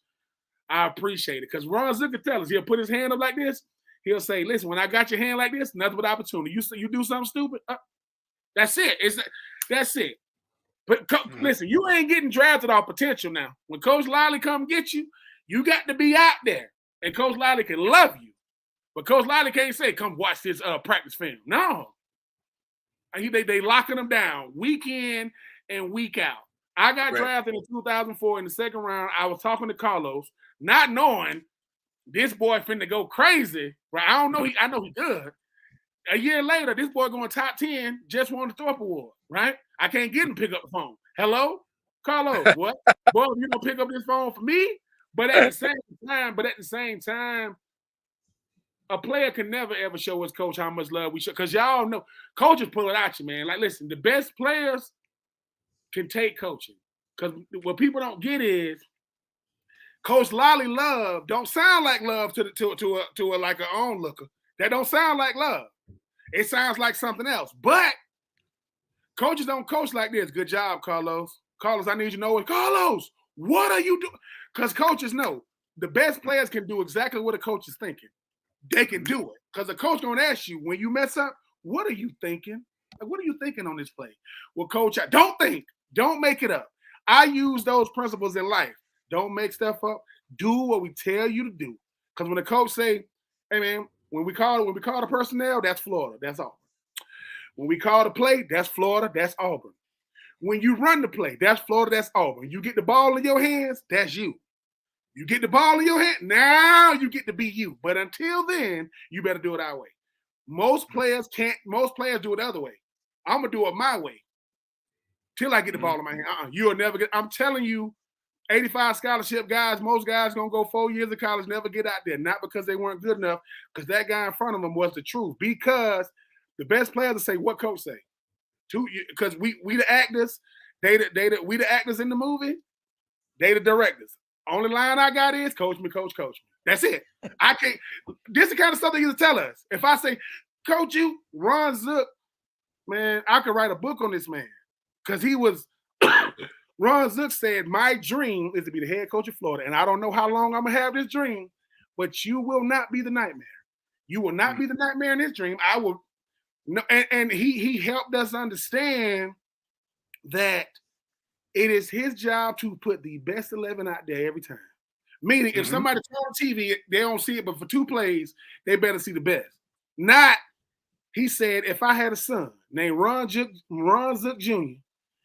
I appreciate it. Because Ron Zook can tell us, he'll put his hand up like this. He'll say, listen, when I got your hand like this, nothing but opportunity. You do something stupid, that's it. That's it. But listen, you ain't getting drafted off potential now. When Coach Lolley come get you, you got to be out there. And Coach Lolley can love you. But Coach Lolley can't say, come watch this practice film. No. They locking them down week in and week out. I got drafted in 2004 in the second round. I was talking to Carlos, not knowing this boy finna go crazy. Right? I don't know. I know he good. A year later, this boy going top 10, just won the Troupe Award. Right? I can't get him to pick up the phone. Hello, Carlos. What? Boy, you don't pick up this phone for me. But at the same time. A player can never, ever show his coach how much love we show. Because y'all know, coaches pull it out you, man. Like, listen, the best players can take coaching. Because what people don't get is Coach Lolley love don't sound like love to a like an onlooker. That don't sound like love. It sounds like something else. But coaches don't coach like this. Good job, Carlos. Carlos, I need you to know it. Carlos, what are you doing? Because coaches know the best players can do exactly what a coach is thinking. They can do it because the coach gonna ask you when you mess up, what are you thinking? Like, what are you thinking on this play? Well, coach, don't think, don't make it up. I use those principles in life. Don't make stuff up. Do what we tell you to do. Because when the coach say, "Hey man, when we call the personnel, that's Florida, that's Auburn. When we call the play, that's Florida, that's Auburn. When you run the play, that's Florida, that's Auburn. You get the ball in your hands, that's you. You get the ball in your hand, now you get to be you. But until then, you better do it our way." Most players can't. Most players do it the other way. I'm going to do it my way till I get the ball in my hand. You'll never get. I'm telling you, 85 scholarship guys, most guys going to go 4 years of college, never get out there. Not because they weren't good enough, because that guy in front of them was the truth. Because the best players will say what coach say. Because we the actors, we the actors in the movie, they the directors. Only line I got is coach me, coach me. That's it. I can't. This is the kind of stuff they used to tell us. If I say, coach you, Ron Zook Man, I could write a book on this man because he was. Ron Zook said, "My dream is to be the head coach of Florida, and I don't know how long I'm gonna have this dream, but you will not be the nightmare. You will not be the nightmare in this dream. I will." No, and he helped us understand that it is his job to put the best 11 out there every time. Meaning, if somebody turns on TV, they don't see it, but for 2 plays, they better see the best. Not, he said, if I had a son named Ron Zook Jr.,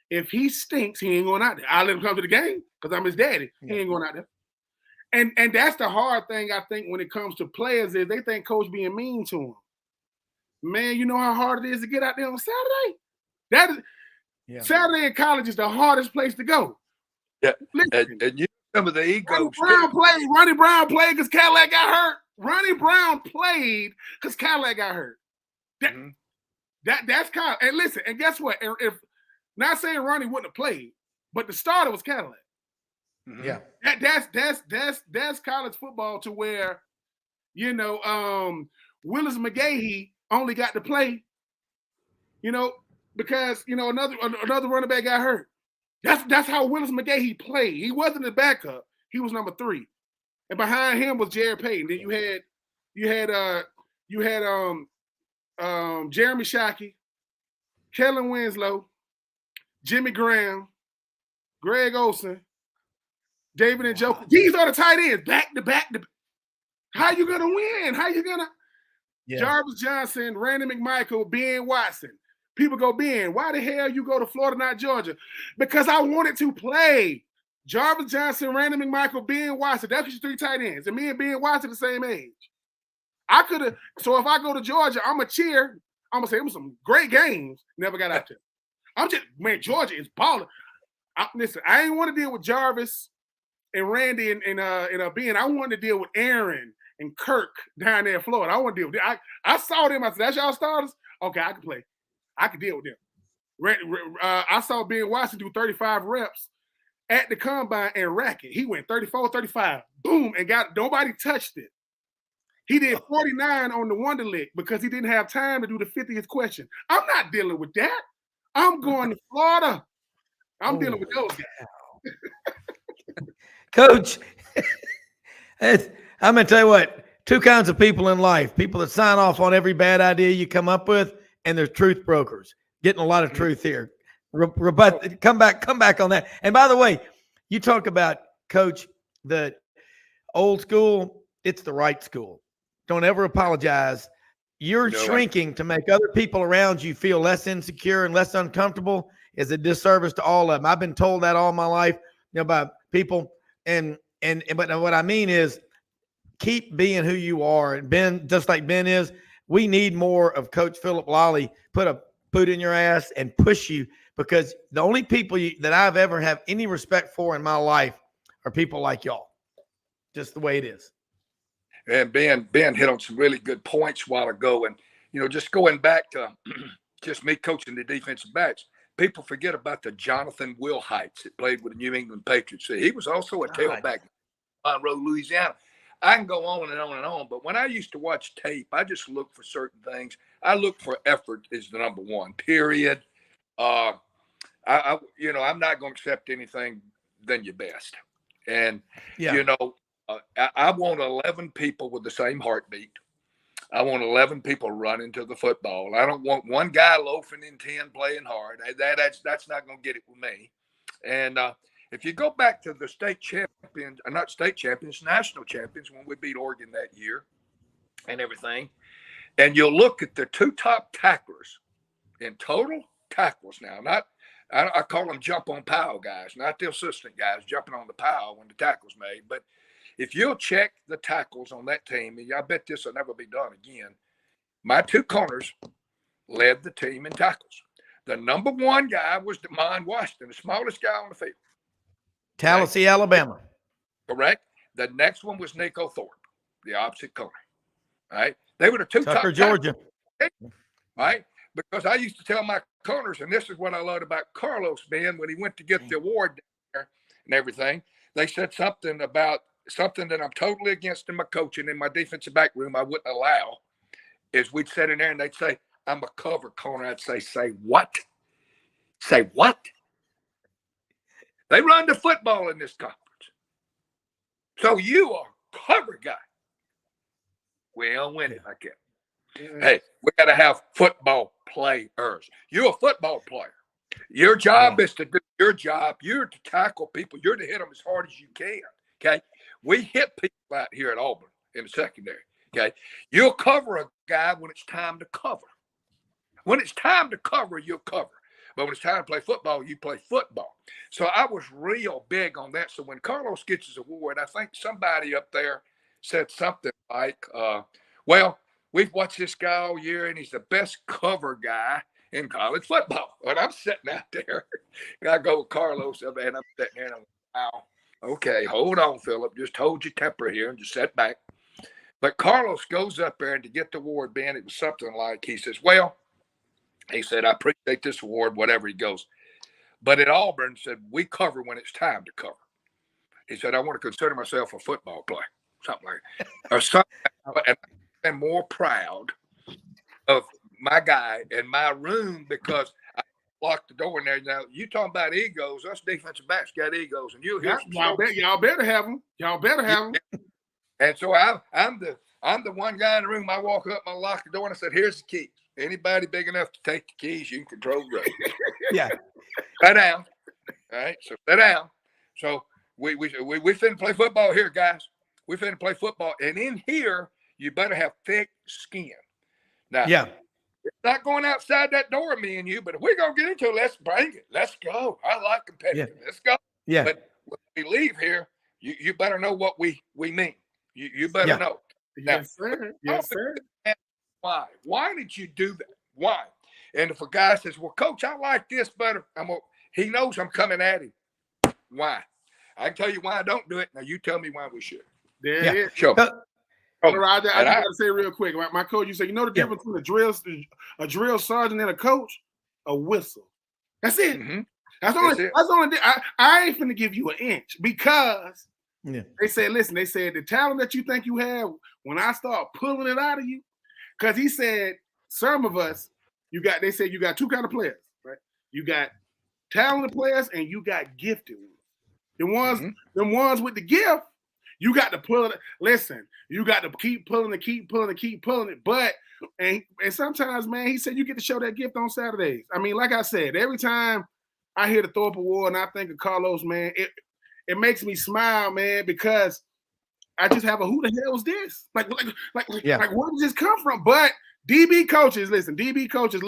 if he stinks, he ain't going out there. I'll let him come to the game because I'm his daddy. He ain't going out there. And that's the hard thing, I think, when it comes to players is they think coach being mean to them. Man, you know how hard it is to get out there on Saturday? Saturday in college is the hardest place to go. Yeah. And you some of the ego. Ronnie Browne played because Cadillac got hurt. Ronnie Browne played because Cadillac got hurt. That's kind of, and listen, and guess what? If not saying Ronnie wouldn't have played, but the starter was Cadillac. Yeah. That's college football to where, Willis McGahee only got to play, because another running back got hurt. That's how Willis McGahee played. He wasn't the backup. He was number 3. And behind him was Jared Payton. Then you had Jeremy Shockey, Kellen Winslow, Jimmy Graham, Greg Olsen, David and Joe. These are the tight ends, back to back. How you gonna win? Jarvis Johnson, Randy McMichael, Ben Watson. People go, Ben, why the hell you go to Florida, not Georgia? Because I wanted to play. Jarvis Johnson, Randy McMichael, Ben Watson. That's your 3 tight ends. And me and Ben Watson the same age. I could have. So if I go to Georgia, I'm a cheer. I'm gonna say it was some great games. Never got out there. I'm just, man, Georgia is balling. Listen, I ain't want to deal with Jarvis and Randy and Ben. I wanted to deal with Aaron and Kirk down there in Florida. I want to deal with them. I saw them. I said, that's y'all starters? Okay, I can play. I can deal with them. I saw Ben Watson do 35 reps at the combine and rack it. He went 34, 35, boom, and nobody touched it. He did 49 on the Wonderlic because he didn't have time to do the 50th question. I'm not dealing with that. I'm going to Florida. I'm dealing with those guys. Coach, I'm going to tell you what, 2 kinds of people in life, people that sign off on every bad idea you come up with, and there's truth brokers. Getting a lot of truth here. Come back on that. And by the way, you talk about, Coach, the old school, it's the right school. Don't ever apologize. You're shrinking to make other people around you feel less insecure and less uncomfortable is a disservice to all of them. I've been told that all my life, by people. But what I mean is keep being who you are. And Ben, just like Ben is, we need more of Coach Phillip Lolley. Put a boot in your ass and push you, because the only people that I've ever have any respect for in my life are people like y'all. Just the way it is. And Ben hit on some really good points a while ago. And, just going back to just me coaching the defensive backs, people forget about the Jonathan Wilheights that played with the New England Patriots. He was also a tailback in Monroe, Louisiana. I can go on and on and on, but when I used to watch tape, I just look for certain things. I look for effort is the number one, period. I'm not going to accept anything than your best. And, I want 11 people with the same heartbeat. I want 11 people running to the football. I don't want one guy loafing in 10 playing hard. That's not going to get it with me. And if you go back to the national champions when we beat Oregon that year and everything, and you'll look at the 2 top tacklers in total tackles now. I call them jump on pile guys, not the assistant guys jumping on the pile when the tackle's made, but if you'll check the tackles on that team, and I bet this will never be done again, my 2 corners led the team in tackles. The number 1 guy was DeMond Washington, the smallest guy on the field. Tallahassee, Alabama. Correct. The next one was Nico Thorpe, the opposite corner. Right? They were the 2 Tucker, top Georgia. Right? Because I used to tell my corners, and this is what I loved about Carlos, Ben, when he went to get the award there and everything, they said something that I'm totally against in my coaching in my defensive back room I wouldn't allow, is we'd sit in there and they'd say, I'm a cover corner, I'd say what? Say what? They run the football in this conference. So you are cover guy. We don't win it like that. Hey, we got to have football players. You're a football player. Your job is to do your job. You're to tackle people. You're to hit them as hard as you can. Okay. We hit people out here at Auburn in the secondary. Okay. You'll cover a guy when it's time to cover. When it's time to cover, you'll cover. But when it's time to play football, you play football. So I was real big on that. So when Carlos gets his award, I think somebody up there said something like, well, we've watched this guy all year, and he's the best cover guy in college football. And I'm sitting out there. I go with Carlos, and I'm sitting there, and I'm like, wow, okay, hold on, Phillip. Just hold your temper here and just sit back. But Carlos goes up there, and to get the award, Ben, it was something like, he says, well, he said, I appreciate this award, whatever he goes. But at Auburn, said, we cover when it's time to cover. He said, I want to consider myself a football player, something like that. Or something. And I'm more proud of my guy in my room because I locked the door in there. Now, you talking about egos, us defensive backs got egos. And you'll hear y'all better have them. Y'all better have them. And so I'm the one guy in the room. I walk up, I lock the door, and I said, here's the keys. Anybody big enough to take the keys, you can control the road. Yeah. Sit down. All right. So sit down. So we finna play football here, guys. We finna play football. And in here, you better have thick skin. Now, it's not going outside that door, me and you, but if we're gonna get into it, let's bring it. Let's go. I like competitive. Yeah. Let's go. Yeah. But when we leave here, you better know what we mean. You better know. Now, yes, sir. Yes, sir. Why? Why did you do that? Why? And if a guy says, well, Coach, I like this better, he knows I'm coming at him. Why? I can tell you why I don't do it. Now you tell me why we should. Yeah. Sure. I just got to say real quick. My coach, you say, you know the difference between a drill sergeant and a coach? A whistle. That's it. Mm-hmm. That's only. I ain't finna give you an inch because they said, listen, they said the talent that you think you have, when I start pulling it out of you, because he said some of us, they said you got two kind of players, right? You got talented players and you got gifted ones. The ones with the gift, you got to pull it. Listen, you got to keep pulling it. But and sometimes, man, he said you get to show that gift on Saturdays. I mean, like I said, every time I hear the Troupe Award and I think of Carlos, man, it makes me smile, man, because I just have who the hell is this? Like where did this come from? But DB coaches, DB coaches,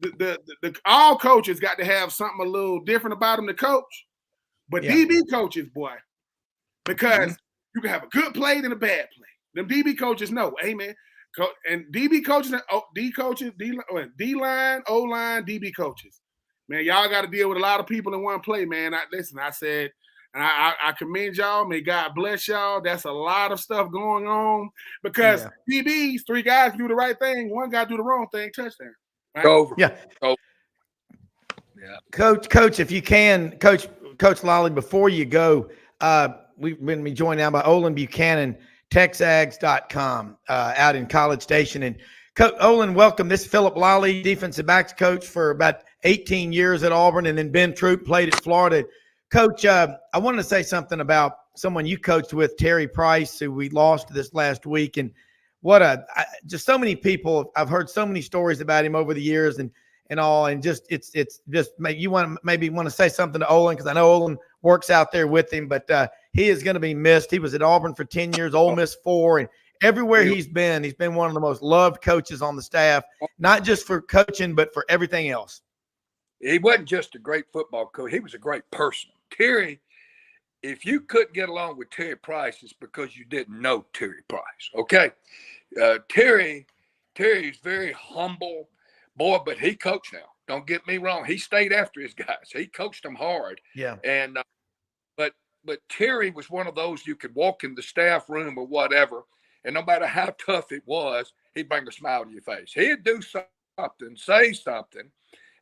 the all coaches got to have something a little different about them to coach. But DB coaches, boy, because you can have a good play and a bad play. Them DB coaches know, hey man, and DB coaches and D coaches, D-line, O-line, DB coaches. Man, y'all got to deal with a lot of people in one play, man. I said, and I commend y'all. May God bless y'all. That's a lot of stuff going on because DBs, three guys do the right thing, one guy do the wrong thing, touchdown. Right? Over. Yeah. Over. Yeah. Coach, if you can, Coach Lolley, before you go, we've been joined now by Olin Buchanan, TexAgs.com, out in College Station. And Olin, welcome. This is Phillip Lolley, defensive backs coach for about 18 years at Auburn, and then Ben Troupe played at Florida. Coach, I wanted to say something about someone you coached with, Terry Price, who we lost this last week. And just so many people, I've heard so many stories about him over the years and all. And just, it's just, you want to say something to Olin, because I know Olin works out there with him, but he is going to be missed. He was at Auburn for 10 years, Ole Miss 4, and everywhere he's been one of the most loved coaches on the staff, not just for coaching, but for everything else. He wasn't just a great football coach. He was a great person. Terry, if you couldn't get along with Terry Price, it's because you didn't know Terry Price, okay? Terry is very humble boy, but he coached now. Don't get me wrong. He stayed after his guys. He coached them hard. Yeah. And but Terry was one of those you could walk in the staff room or whatever, and no matter how tough it was, he'd bring a smile to your face. He'd do something, say something,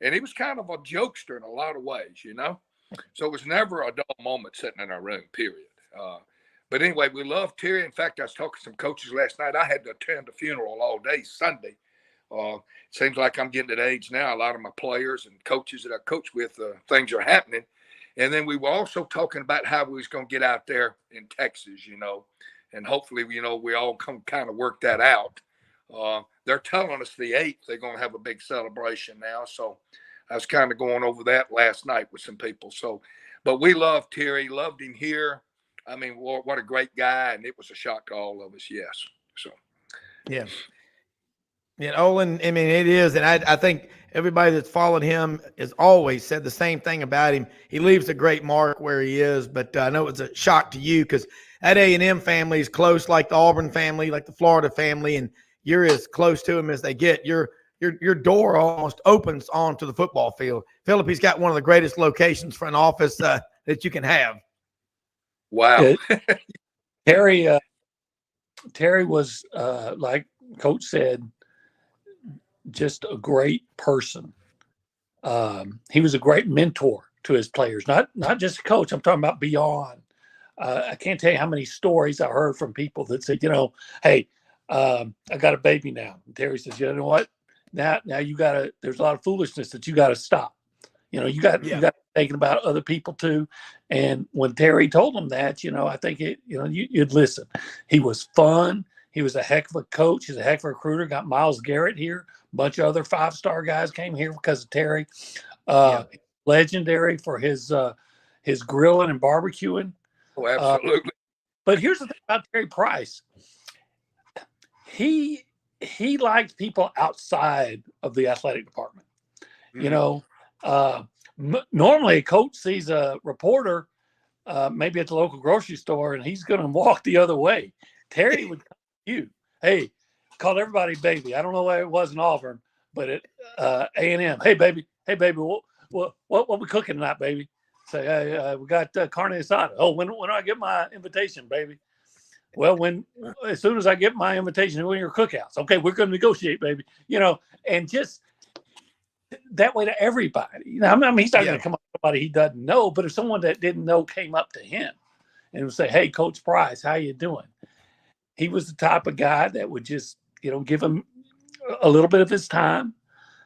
and he was kind of a jokester in a lot of ways, you know? So it was never a dull moment sitting in our room, period. But anyway, we love Terry. In fact, I was talking to some coaches last night. I had to attend a funeral all day Sunday Seems like I'm getting to the age now. A lot of my players and coaches that I coach with, things are happening. And then we were also talking about how we was going to get out there in Texas, and hopefully, we all kind of work that out. They're telling us the 8th they're going to have a big celebration now. So I was kind of going over that last night with some people. So, but we loved Terry, loved him here. I mean, what a great guy. And it was a shock to all of us. Yes. So, Yeah. Yeah, Olin, I mean, it is. And I think everybody that's followed him has always said the same thing about him. He leaves a great mark where he is, but I know it's a shock to you because that A&M family is close, like the Auburn family, like the Florida family, and you're as close to him as they get. Your door almost opens onto the football field. Phillip, he's got one of the greatest locations for an office that you can have. Wow. Terry was, like Coach said, just a great person. He was a great mentor to his players, not just a coach. I'm talking about beyond. I can't tell you how many stories I heard from people that said, hey, I got a baby now. And Terry says, you know what? Now you gotta. There's a lot of foolishness that you got to stop. You got thinking about other people too. And when Terry told him that, I think you'd listen. He was fun. He was a heck of a coach. He's a heck of a recruiter. Got Myles Garrett here. A bunch of other 5-star guys came here because of Terry. Legendary for his grilling and barbecuing. Oh, absolutely. But here's the thing about Terry Price. He liked people outside of the athletic department. Mm-hmm. Normally a coach sees a reporter maybe at the local grocery store and he's going to walk the other way. Terry would come to you. Hey, called everybody baby. I don't know where it was in Auburn, but at A&M. Hey, baby, what we cooking tonight, baby? Say, hey, we got carne asada. Oh, when do I get my invitation, baby? Well, as soon as I get my invitation, when your cookouts. Okay, we're going to negotiate, baby. And just that way to everybody. I mean, he's not going to come up to somebody he doesn't know, but if someone that didn't know came up to him and would say, hey, Coach Price, how you doing? He was the type of guy that would just, give him a little bit of his time.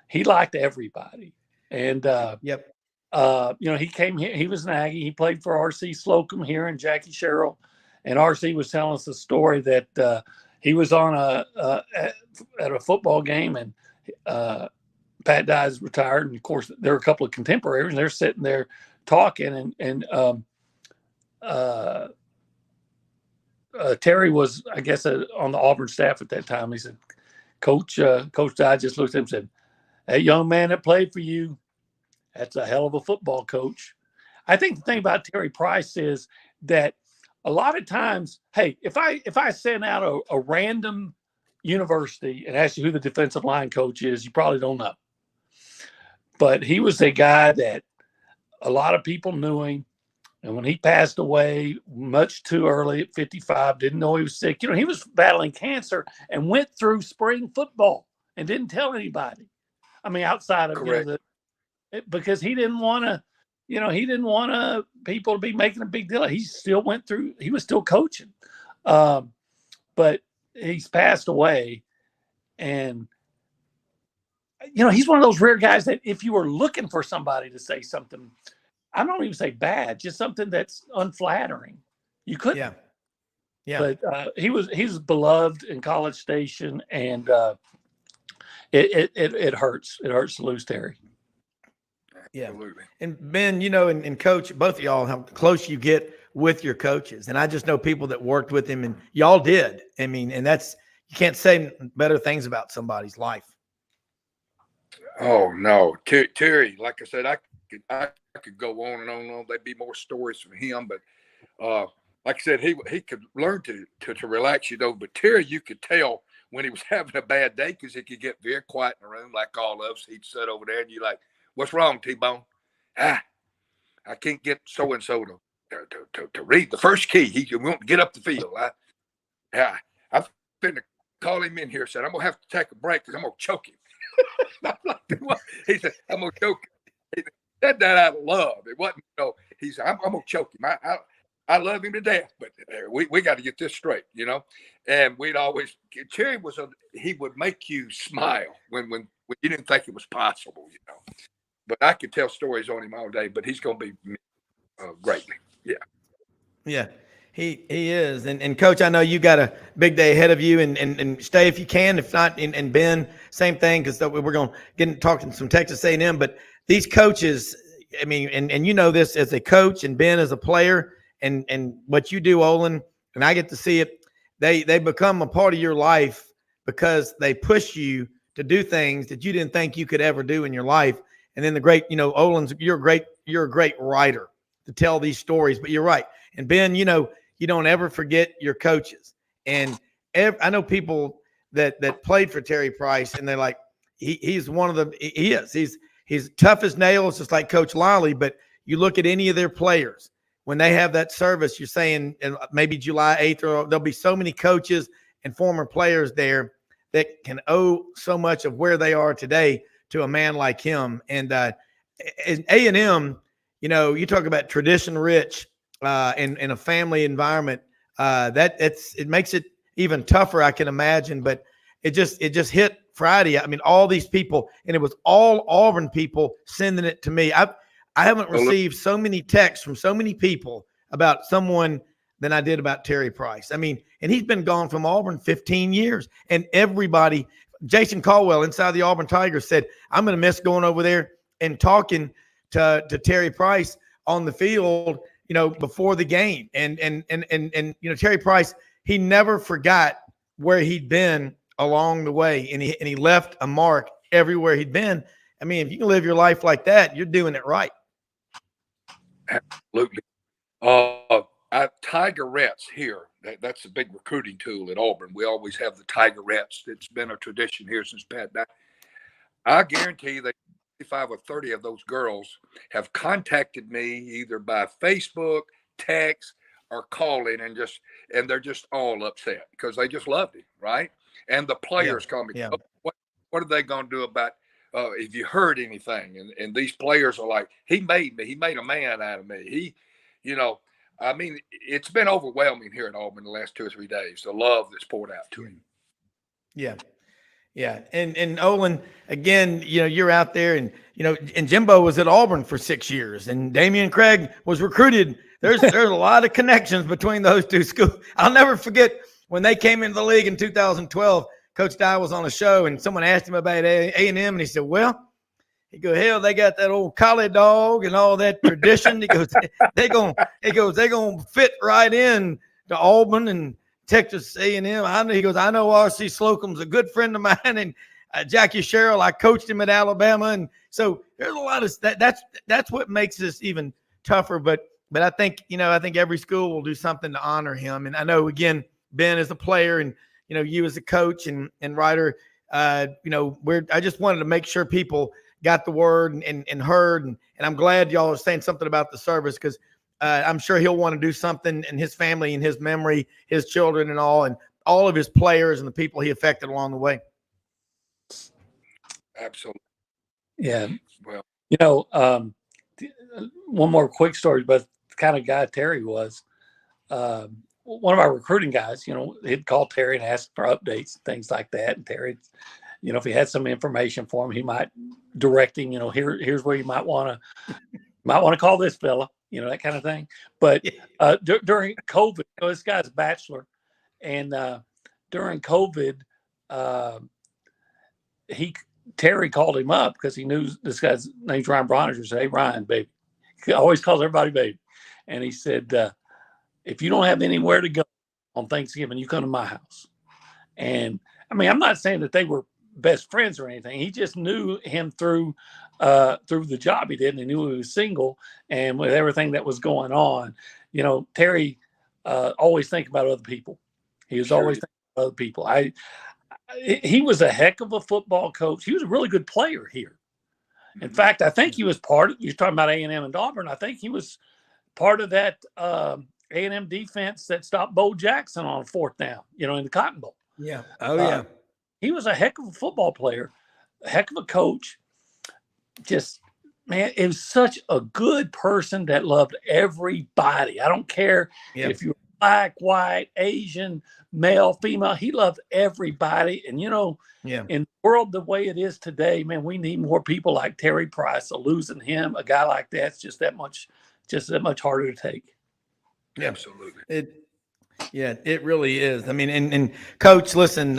He liked everybody. And, he came here. He was an Aggie. He played for R.C. Slocum here and Jackie Sherrill. And R.C. was telling us a story that he was on at a football game and Pat Dye's retired. And, of course, there were a couple of contemporaries. And they're sitting there talking. And Terry was, I guess, on the Auburn staff at that time. He said, Coach Dye just looked at him and said, that young man that played for you, that's a hell of a football coach. I think the thing about Terry Price is that a lot of times, hey, if I send out a random university and ask you who the defensive line coach is, you probably don't know. But he was a guy that a lot of people knew him. And when he passed away much too early at 55, didn't know he was sick. He was battling cancer and went through spring football and didn't tell anybody. I mean, outside of because he didn't want to, people to be making a big deal. He still went through. He was still coaching, but he's passed away, and he's one of those rare guys that if you were looking for somebody to say something, I don't even say bad, just something that's unflattering, you couldn't. Yeah. But he was beloved in College Station, and it hurts. It hurts to lose Terry. Yeah. Absolutely. And Ben, and Coach, both of y'all, how close you get with your coaches. And I just know people that worked with him, and y'all did. I mean, and you can't say better things about somebody's life. Oh, no. Terry, like I said, I could go on and on and on. There'd be more stories from him, but like I said, he could learn to relax you, though. But Terry, you could tell when he was having a bad day because he could get very quiet in the room like all of us. He'd sit over there and you're like, what's wrong, T-Bone? I can't get so-and-so to read the first key. He won't get up the field. I've been to call him in here and said, I'm going to have to take a break because I'm going to choke him. I'm like, what? He said, I'm going to choke him. He said that out of love. It wasn't, he said, I'm going to choke him. I love him to death, but we got to get this straight, you know. And we'd always Terry he would make you smile when you didn't think it was possible, you know. But I could tell stories on him all day. But he's going to be greatly, yeah. Yeah, he is. And Coach, I know you got a big day ahead of you, and stay if you can. If not, and Ben, same thing, because we're going to get talking some Texas A&M. But these coaches, I mean, and you know this as a coach, and Ben as a player. And what you do, Olin, and I get to see it, they become a part of your life because they push you to do things that you didn't think you could ever do in your life. And then the great, you know, Olin's, you're a great writer to tell these stories, but you're right. And Ben, you know, you don't ever forget your coaches. And I know people that played for Terry Price, and they're like, he's one of the, he's tough as nails, just like Coach Lolley, but you look at any of their players, when they have that service, you're saying maybe July 8th, or there'll be so many coaches and former players there that can owe so much of where they are today to a man like him. And A&M, you know, you talk about tradition rich in a family environment, it makes it even tougher, I can imagine. But it just hit Friday. I mean, all these people, and it was all Auburn people sending it to me. I haven't received so many texts from so many people about someone than I did about Terry Price. I mean, and he's been gone from Auburn 15 years. And everybody, Jason Caldwell inside the Auburn Tigers said, I'm going to miss going over there and talking to Terry Price on the field, you know, before the game. And you know, Terry Price, he never forgot where he'd been along the way. And he left a mark everywhere he'd been. I mean, if you can live your life like that, you're doing it right. Absolutely. Tigerettes here. That's a big recruiting tool at Auburn. We always have the Tigerettes. It's been a tradition here since Pat died. I guarantee you that 25 or 30 of those girls have contacted me either by Facebook, text, or calling, and they're just all upset because they just loved him, right? And the players call me. Yeah. Oh, what are they going to do about if you heard anything? And these players are like, he made me. He made a man out of me. You know, I mean, it's been overwhelming here at Auburn the last 2 or 3 days, the love that's poured out to him. Yeah. Yeah. And Olin, again, you know, you're out there, and, you know, and Jimbo was at Auburn for 6 years, and Damian Craig was recruited. There's a lot of connections between those two schools. I'll never forget when they came into the league in 2012, Coach Dye was on a show, and someone asked him about A&M, and he said, well, he goes, hell, they got that old collie dog and all that tradition. He goes, they're gonna fit right in to Auburn and Texas A&M. He goes, I know R.C. Slocum's a good friend of mine, and Jackie Sherrill, I coached him at Alabama, and so there's a lot of that's what makes this even tougher. But I think, you know, I think every school will do something to honor him. And I know, again, Ben is a player, and, you know, you as a coach and writer, you know, I just wanted to make sure people got the word and heard. And I'm glad y'all are saying something about the service, because I'm sure he'll want to do something in his family, in his memory, his children and all of his players and the people he affected along the way. Absolutely. Yeah. Well, you know, one more quick story about the kind of guy Terry was. One of our recruiting guys, you know, he'd call Terry and ask for updates and things like that. And Terry, you know, if he had some information for him, he might direct him, you know, here's where you might want to call this fella, you know, that kind of thing. But during COVID, you know, this guy's a bachelor, and during COVID, Terry called him up because he knew this guy's name's Ryan Bronner. He said, hey, Ryan, baby. He always calls everybody baby. And he said, if you don't have anywhere to go on Thanksgiving, you come to my house. And I mean, I'm not saying that they were best friends or anything. He just knew him through the job he did, and he knew he was single, and with everything that was going on, you know, Terry always think about other people. He was always thinking about other people. He was a heck of a football coach. He was a really good player here. In fact, I think he was you're talking about A&M and Auburn. I think he was part of that A&M defense that stopped Bo Jackson on 4th down, you know, in the Cotton Bowl. Yeah. Oh, yeah. He was a heck of a football player, a heck of a coach. Just man, it was such a good person that loved everybody. I don't care if you're black, white, Asian, male, female. He loved everybody. And, you know, in the world the way it is today, man, we need more people like Terry Price. So losing him, a guy like that's just that much harder to take. Yeah, absolutely. It really is. I mean, and Coach, listen,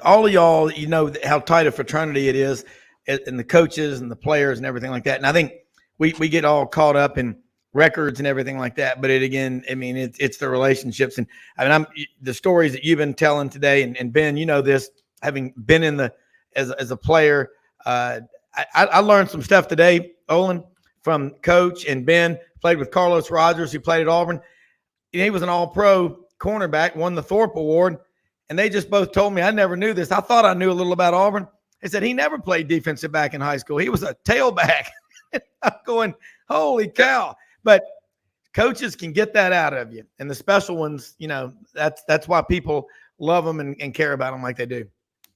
all of y'all, you know how tight a fraternity it is, and the coaches and the players and everything like that. And I think we get all caught up in records and everything like that. But it's the relationships. And I mean, the stories that you've been telling today, and Ben, you know this, having been in as a player, I learned some stuff today, Olin, from Coach and Ben. Played with Carlos Rogers, who played at Auburn. He was an all-pro cornerback, won the Thorpe Award, and they just both told me, I never knew this. I thought I knew a little about Auburn. They said he never played defensive back in high school. He was a tailback. I'm going, holy cow. But coaches can get that out of you. And the special ones, you know, that's why people love them and care about them like they do.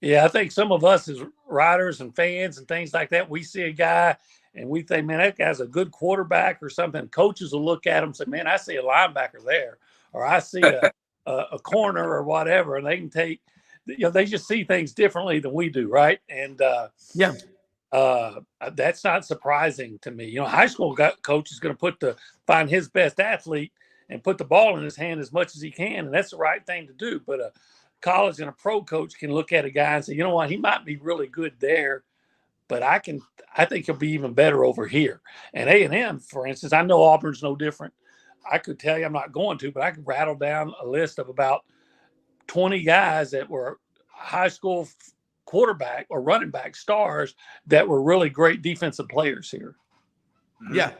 Yeah, I think some of us as writers and fans and things like that, we see a guy and we think, man, that guy's a good quarterback or something. Coaches will look at him and say, man, I see a linebacker there, or I see a corner or whatever. And they can take, you know, they just see things differently than we do, right? And that's not surprising to me. You know, high school coach is going to find his best athlete and put the ball in his hand as much as he can, and that's the right thing to do. But a college and a pro coach can look at a guy and say, you know what, he might be really good there, but I think he'll be even better over here. And A&M, for instance, I know Auburn's no different. I could tell you, I'm not going to, but I could rattle down a list of about 20 guys that were high school quarterback or running back stars that were really great defensive players here. Yeah.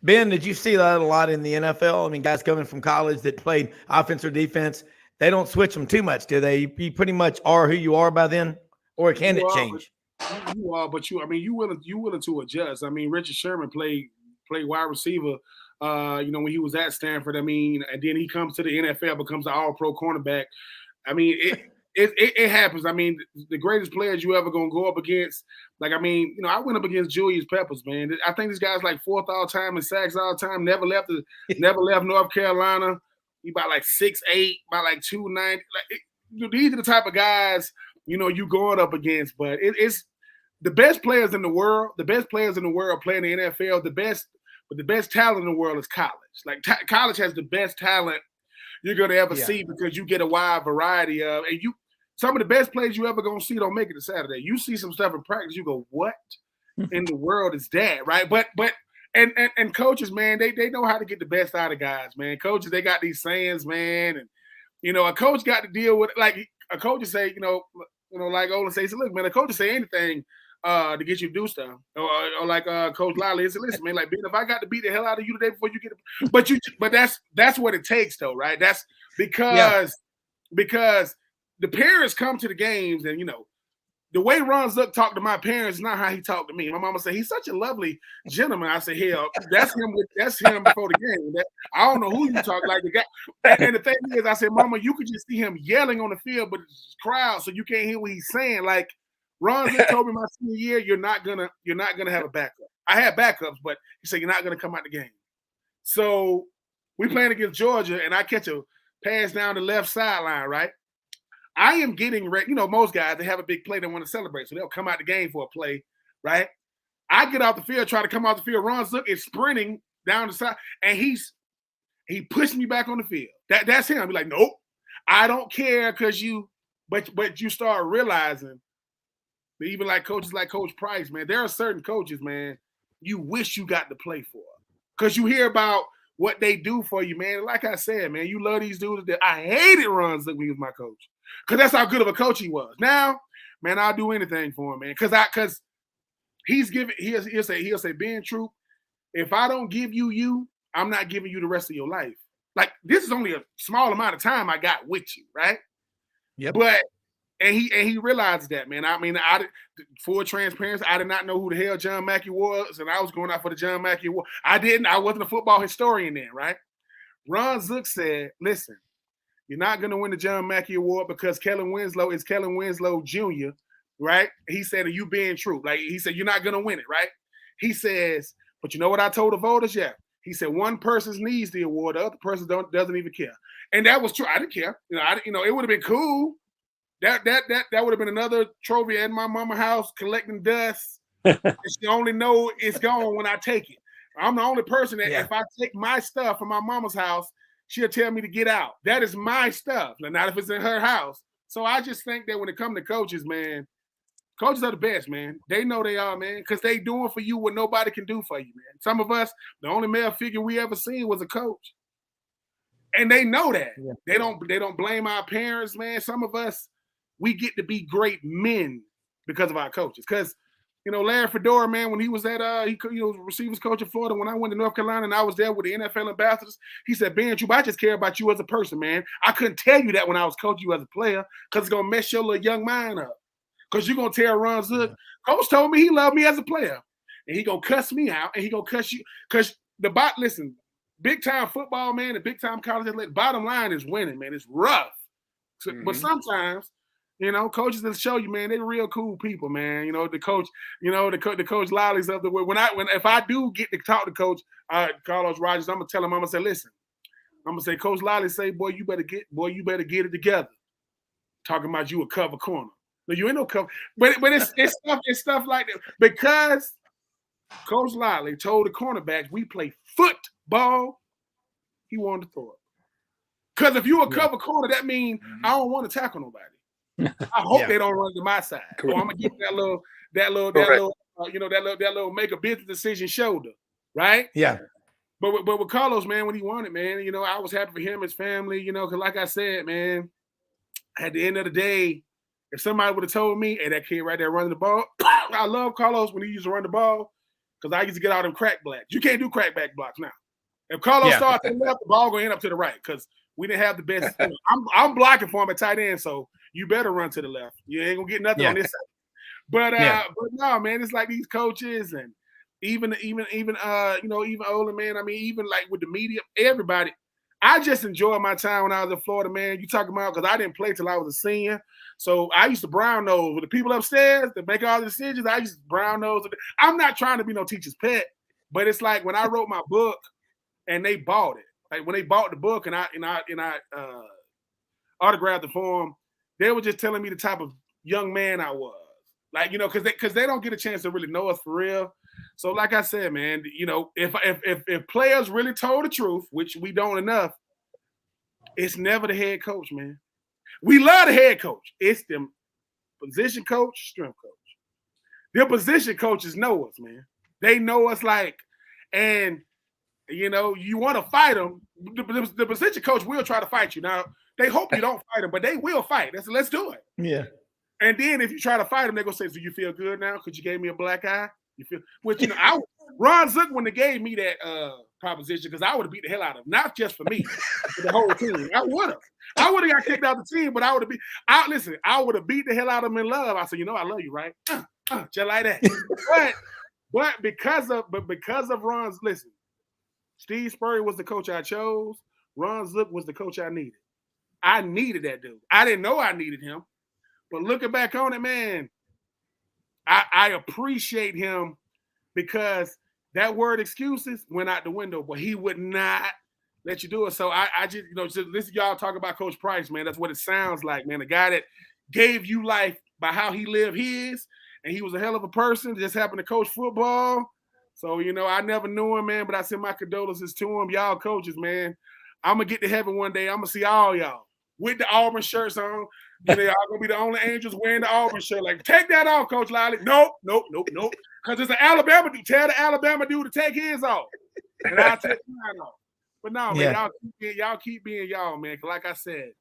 Ben, did you see that a lot in the NFL? I mean, guys coming from college that played offense or defense, they don't switch them too much, do they? You pretty much are who you are by then, or can it change? You are, but you willing to adjust. I mean, Richard Sherman played wide receiver, when he was at Stanford. I mean, and then he comes to the NFL, becomes an all-pro cornerback. I mean, it happens. I mean, the greatest players you ever gonna go up against. Like, I mean, I went up against Julius Peppers, man. I think this guy's like fourth all time in sacks all time. Never left North Carolina. He about like 6'8", about like 290. Like, these are the type of guys you going up against. But it's the best players in the world. The best players in the world playing the NFL. But the best talent in the world is college. Like college has the best talent you're gonna ever see, because you get a wide variety of, and some of the best players you ever gonna see don't make it to Saturday. You see some stuff in practice, you go, what in the world is that, right? But and coaches, man, they know how to get the best out of guys, man. Coaches, they got these sayings, man, and a coach got to deal with, like, a coach will say, like Olin says, look, man, a coach will say anything to get you to do stuff, or like Coach Lolley said, listen, man, like, Ben, if I got to beat the hell out of you today before you get it, but that's what it takes, though, right? That's because the parents come to the games, and the way Ron Zook talked to my parents is not how he talked to me. My mama said he's such a lovely gentleman. I said, hell, that's him before the game. I don't know who you talk like the guy. And the thing is, I said, Mama, you could just see him yelling on the field, but it's crowd, so you can't hear what he's saying. Like, Ron Zook told me my senior year, you're not gonna have a backup. I had backups, but he said you're not gonna come out the game. So we playing against Georgia, and I catch a pass down the left sideline, right? I am getting ready. Most guys, they have a big play they want to celebrate, so they'll come out the game for a play, right? I get off the field, try to come off the field. Ron Zook is sprinting down the side, and he pushed me back on the field. That's him. Be like, nope, I don't care, but you start realizing that even like coaches like Coach Price, man, there are certain coaches, man, you wish you got to play for, because you hear about what they do for you, man. Like I said, man, you love these dudes. I hated Ron Zook when he was my coach, because that's how good of a coach he was. Now, man, I'll do anything for him, man, because he'll say, Ben, Troupe, if I don't give you, I'm not giving you the rest of your life. Like, this is only a small amount of time I got with you, right? Yep. But and he realized that, man. I mean, full transparency, I did not know who the hell John Mackey was, and I was going out for the John Mackey Award. I wasn't a football historian then, right? Ron Zook said, listen, you're not going to win the John Mackey Award because Kellen Winslow is Kellen Winslow Jr., right? He said, are you being true? Like, he said, you're not going to win it, right? He says, but you know what I told the voters? Yeah. He said one person needs the award, the other person doesn't even care. And that was true. I didn't care. It would have been cool. That would have been another trophy at my mama's house collecting dust. And she only know it's gone when I take it. I'm the only person that if I take my stuff from my mama's house, she'll tell me to get out. That is my stuff. Not if it's in her house. So I just think that when it comes to coaches, man, coaches are the best, man. They know they are, man, because they doing for you what nobody can do for you, man. Some of us, the only male figure we ever seen was a coach. And they know that. Yeah. They don't blame our parents, man. Some of us, we get to be great men because of our coaches. Because, Larry Fedora, man, when he was at he was receivers coach in Florida, when I went to North Carolina and I was there with the NFL ambassadors, he said, Ben Troupe, I just care about you as a person, man. I couldn't tell you that when I was coaching you as a player because it's going to mess your little young mind up. Because you're going to tell Ron Zook, Coach told me he loved me as a player. And he going to cuss me out and he going to cuss you. Because listen, big-time football, man, and big-time college athletic, bottom line is winning, man. It's rough. So, but sometimes, coaches that show you, man, they're real cool people, man. The coach, the coach Lolley's of the way. If I do get to talk to Coach Carlos Rogers, I'm gonna tell him, I'm gonna say, listen, I'm gonna say, Coach Lolley say, boy, you better get it together. Talking about you a cover corner. No, you ain't no cover, but it's stuff like that because Coach Lolley told the cornerbacks we play football. He wanted to throw it because if you a cover corner, that means I don't want to tackle nobody. I hope they don't run to my side. Or I'm gonna get that little make a business decision shoulder, right? Yeah. But with Carlos, man, when he wanted, man, I was happy for him, his family, because like I said, man, at the end of the day, if somebody would have told me, hey, that kid right there running the ball, I love Carlos when he used to run the ball because I used to get all them crack blacks. You can't do crack back blocks now. If Carlos starts to the left, the ball gonna end up to the right because we didn't have the best. I'm blocking for him at tight end, so you better run to the left. You ain't gonna get nothing on this side. But no, man, it's like these coaches and even Olin, man. I mean, even like with the media, everybody. I just enjoyed my time when I was in Florida, man. You talking about because I didn't play till I was a senior, so I used to brown nose with the people upstairs that make all the decisions. I used to brown nose. I'm not trying to be no teacher's pet, but it's like when I wrote my book and they bought it. Like when they bought the book and I autographed the form, they were just telling me the type of young man I was. Like, because they don't get a chance to really know us for real. So like I said, man, if players really told the truth, which we don't enough, it's never the head coach, man. We love the head coach. It's them position coach, strength coach. Their position coaches know us, man. They know us and you want to fight them. The position coach will try to fight you. Now, they hope you don't fight them, but they will fight. Let's do it. Yeah. And then if you try to fight them, they're going to say, so you feel good now because you gave me a black eye? You feel, which, Ron Zook wouldn't have gave me that proposition because I would have beat the hell out of him. Not just for me, for the whole team. I would have got kicked out the team, but I would have beat the hell out of him in love. I said, I love you, right? Just like that. but because of Ron's, listen, Steve Spurrier was the coach I chose. Ron Zook was the coach I needed. I needed that dude. I didn't know I needed him. But looking back on it, man, I appreciate him because that word excuses went out the window, but he would not let you do it. So I just, just listen, y'all talk about Coach Price, man. That's what it sounds like, man. The guy that gave you life by how he lived his, and he was a hell of a person, just happened to coach football. So, I never knew him, man, but I send my condolences to him. Y'all coaches, man. I'm going to get to heaven one day. I'm going to see all y'all with the Auburn shirts on. Y'all going to be the only angels wearing the Auburn shirt. Like, take that off, Coach Lolley. Nope. Because it's an Alabama dude. Tell the Alabama dude to take his off. And I'll take mine off. But no, man, y'all keep being y'all, man. Because like I said,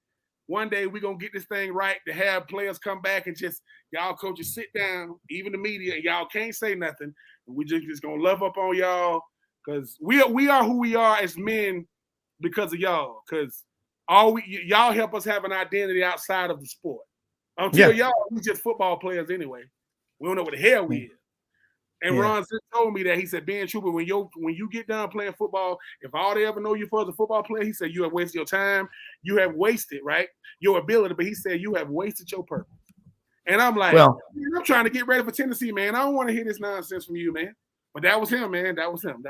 one day we're going to get this thing right to have players come back and just, y'all coaches sit down, even the media, and y'all can't say nothing. And we just going to love up on y'all because we are who we are as men because of y'all. Because y'all help us have an identity outside of the sport. Until y'all, we just football players anyway. We don't know what the hell we is. And Ron told me that. He said, Ben Troupe, when you get done playing football, if all they ever know you for as a football player, he said, you have wasted your time. You have wasted, right, your ability. But he said, you have wasted your purpose. And I'm like, I'm trying to get ready for Tennessee, man. I don't want to hear this nonsense from you, man. But that was him, man. That was him.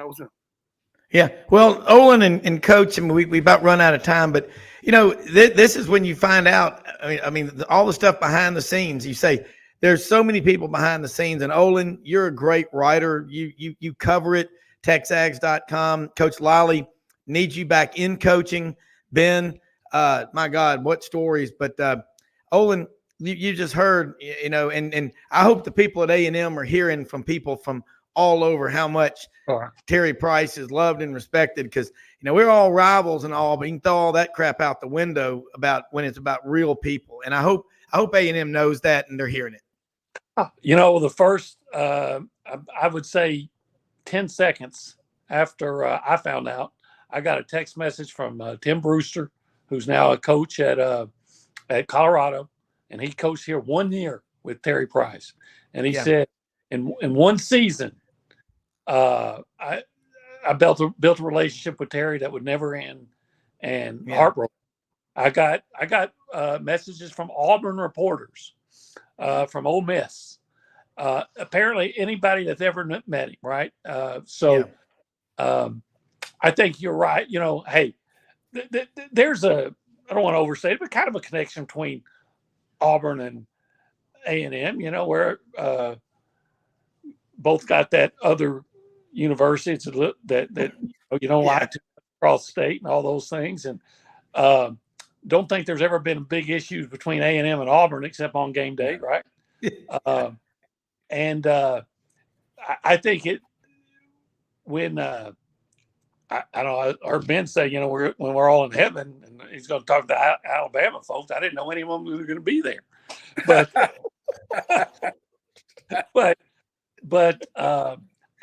Yeah. Well, Olin and Coach, I mean, we about run out of time, but this is when you find out. I mean, all the stuff behind the scenes. You say there's so many people behind the scenes, and Olin, you're a great writer. You cover it. TexAgs.com. Coach Lolley needs you back in coaching. Ben, my God, what stories! But Olin, you just heard, and I hope the people at A&M are hearing from people from all over how much Terry Price is loved and respected, because we're all rivals and all, but you can throw all that crap out the window about when it's about real people. And I hope A&M knows that and they're hearing it. The first I would say 10 seconds after I found out, I got a text message from Tim Brewster, who's now a coach at Colorado, and he coached here 1 year with Terry Price, and he said in one season, I built a relationship with Terry that would never end, and heartbroken. I got messages from Auburn reporters, from Ole Miss, apparently anybody that's ever met him, right? I think you're right. Hey, there's I don't want to overstate it, but kind of a connection between Auburn and A&M, where both got that other university that you don't like to cross state and all those things. And don't think there's ever been big issues between A&M and Auburn except on game day, right? I think when I heard Ben say, when we're all in heaven, and he's going to talk to Alabama folks. I didn't know any of them were going to be there, but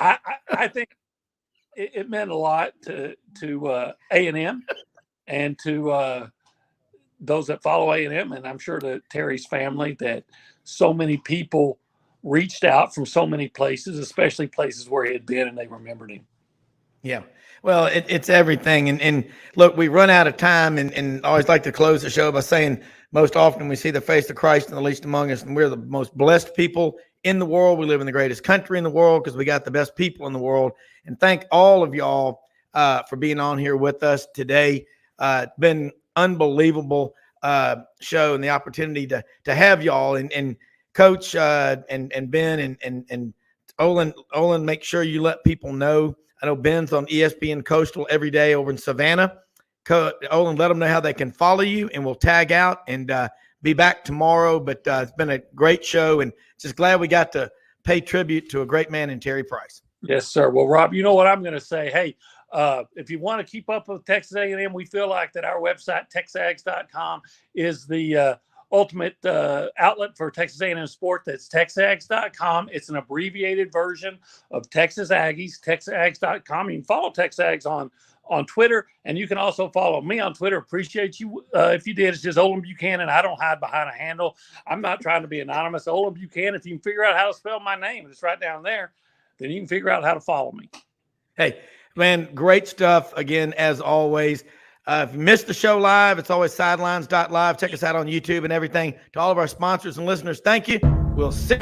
I think it meant a lot to A&M and to those that follow A&M, and I'm sure to Terry's family, that so many people reached out from so many places, especially places where he had been, and they remembered him. Yeah. Well, it's everything. And look, we run out of time, and I always like to close the show by saying most often we see the face of Christ in the least among us, and we're the most blessed people in the world. We live in the greatest country in the world because we got the best people in the world. And thank all of y'all for being on here with us today. It's been unbelievable show, and the opportunity to have y'all and Coach and Ben and Olin, make sure you let people know. I know Ben's on ESPN Coastal every day over in Savannah. Olin, let them know how they can follow you, and we'll tag out and be back tomorrow. But it's been a great show, and just glad we got to pay tribute to a great man in Terry Price. Yes, sir. Well, Rob, you know what I'm going to say? Hey, if you want to keep up with Texas A&M, we feel like that our website, texags.com, is the ultimate outlet for Texas A&M sport. That's texags.com. It's an abbreviated version of Texas Aggies, texags.com. You can follow Texas Ags on Twitter, and you can also follow me on Twitter. Appreciate you if you did. It's just Olin Buchanan. I don't hide behind a handle. I'm not trying to be anonymous. Olin Buchanan. If you can figure out how to spell my name, it's right down there, then you can figure out how to follow me. Hey, man, great stuff again, as always. If you missed the show live, it's always sidelines.live. Check us out on YouTube and everything. To all of our sponsors and listeners, thank you. We'll see.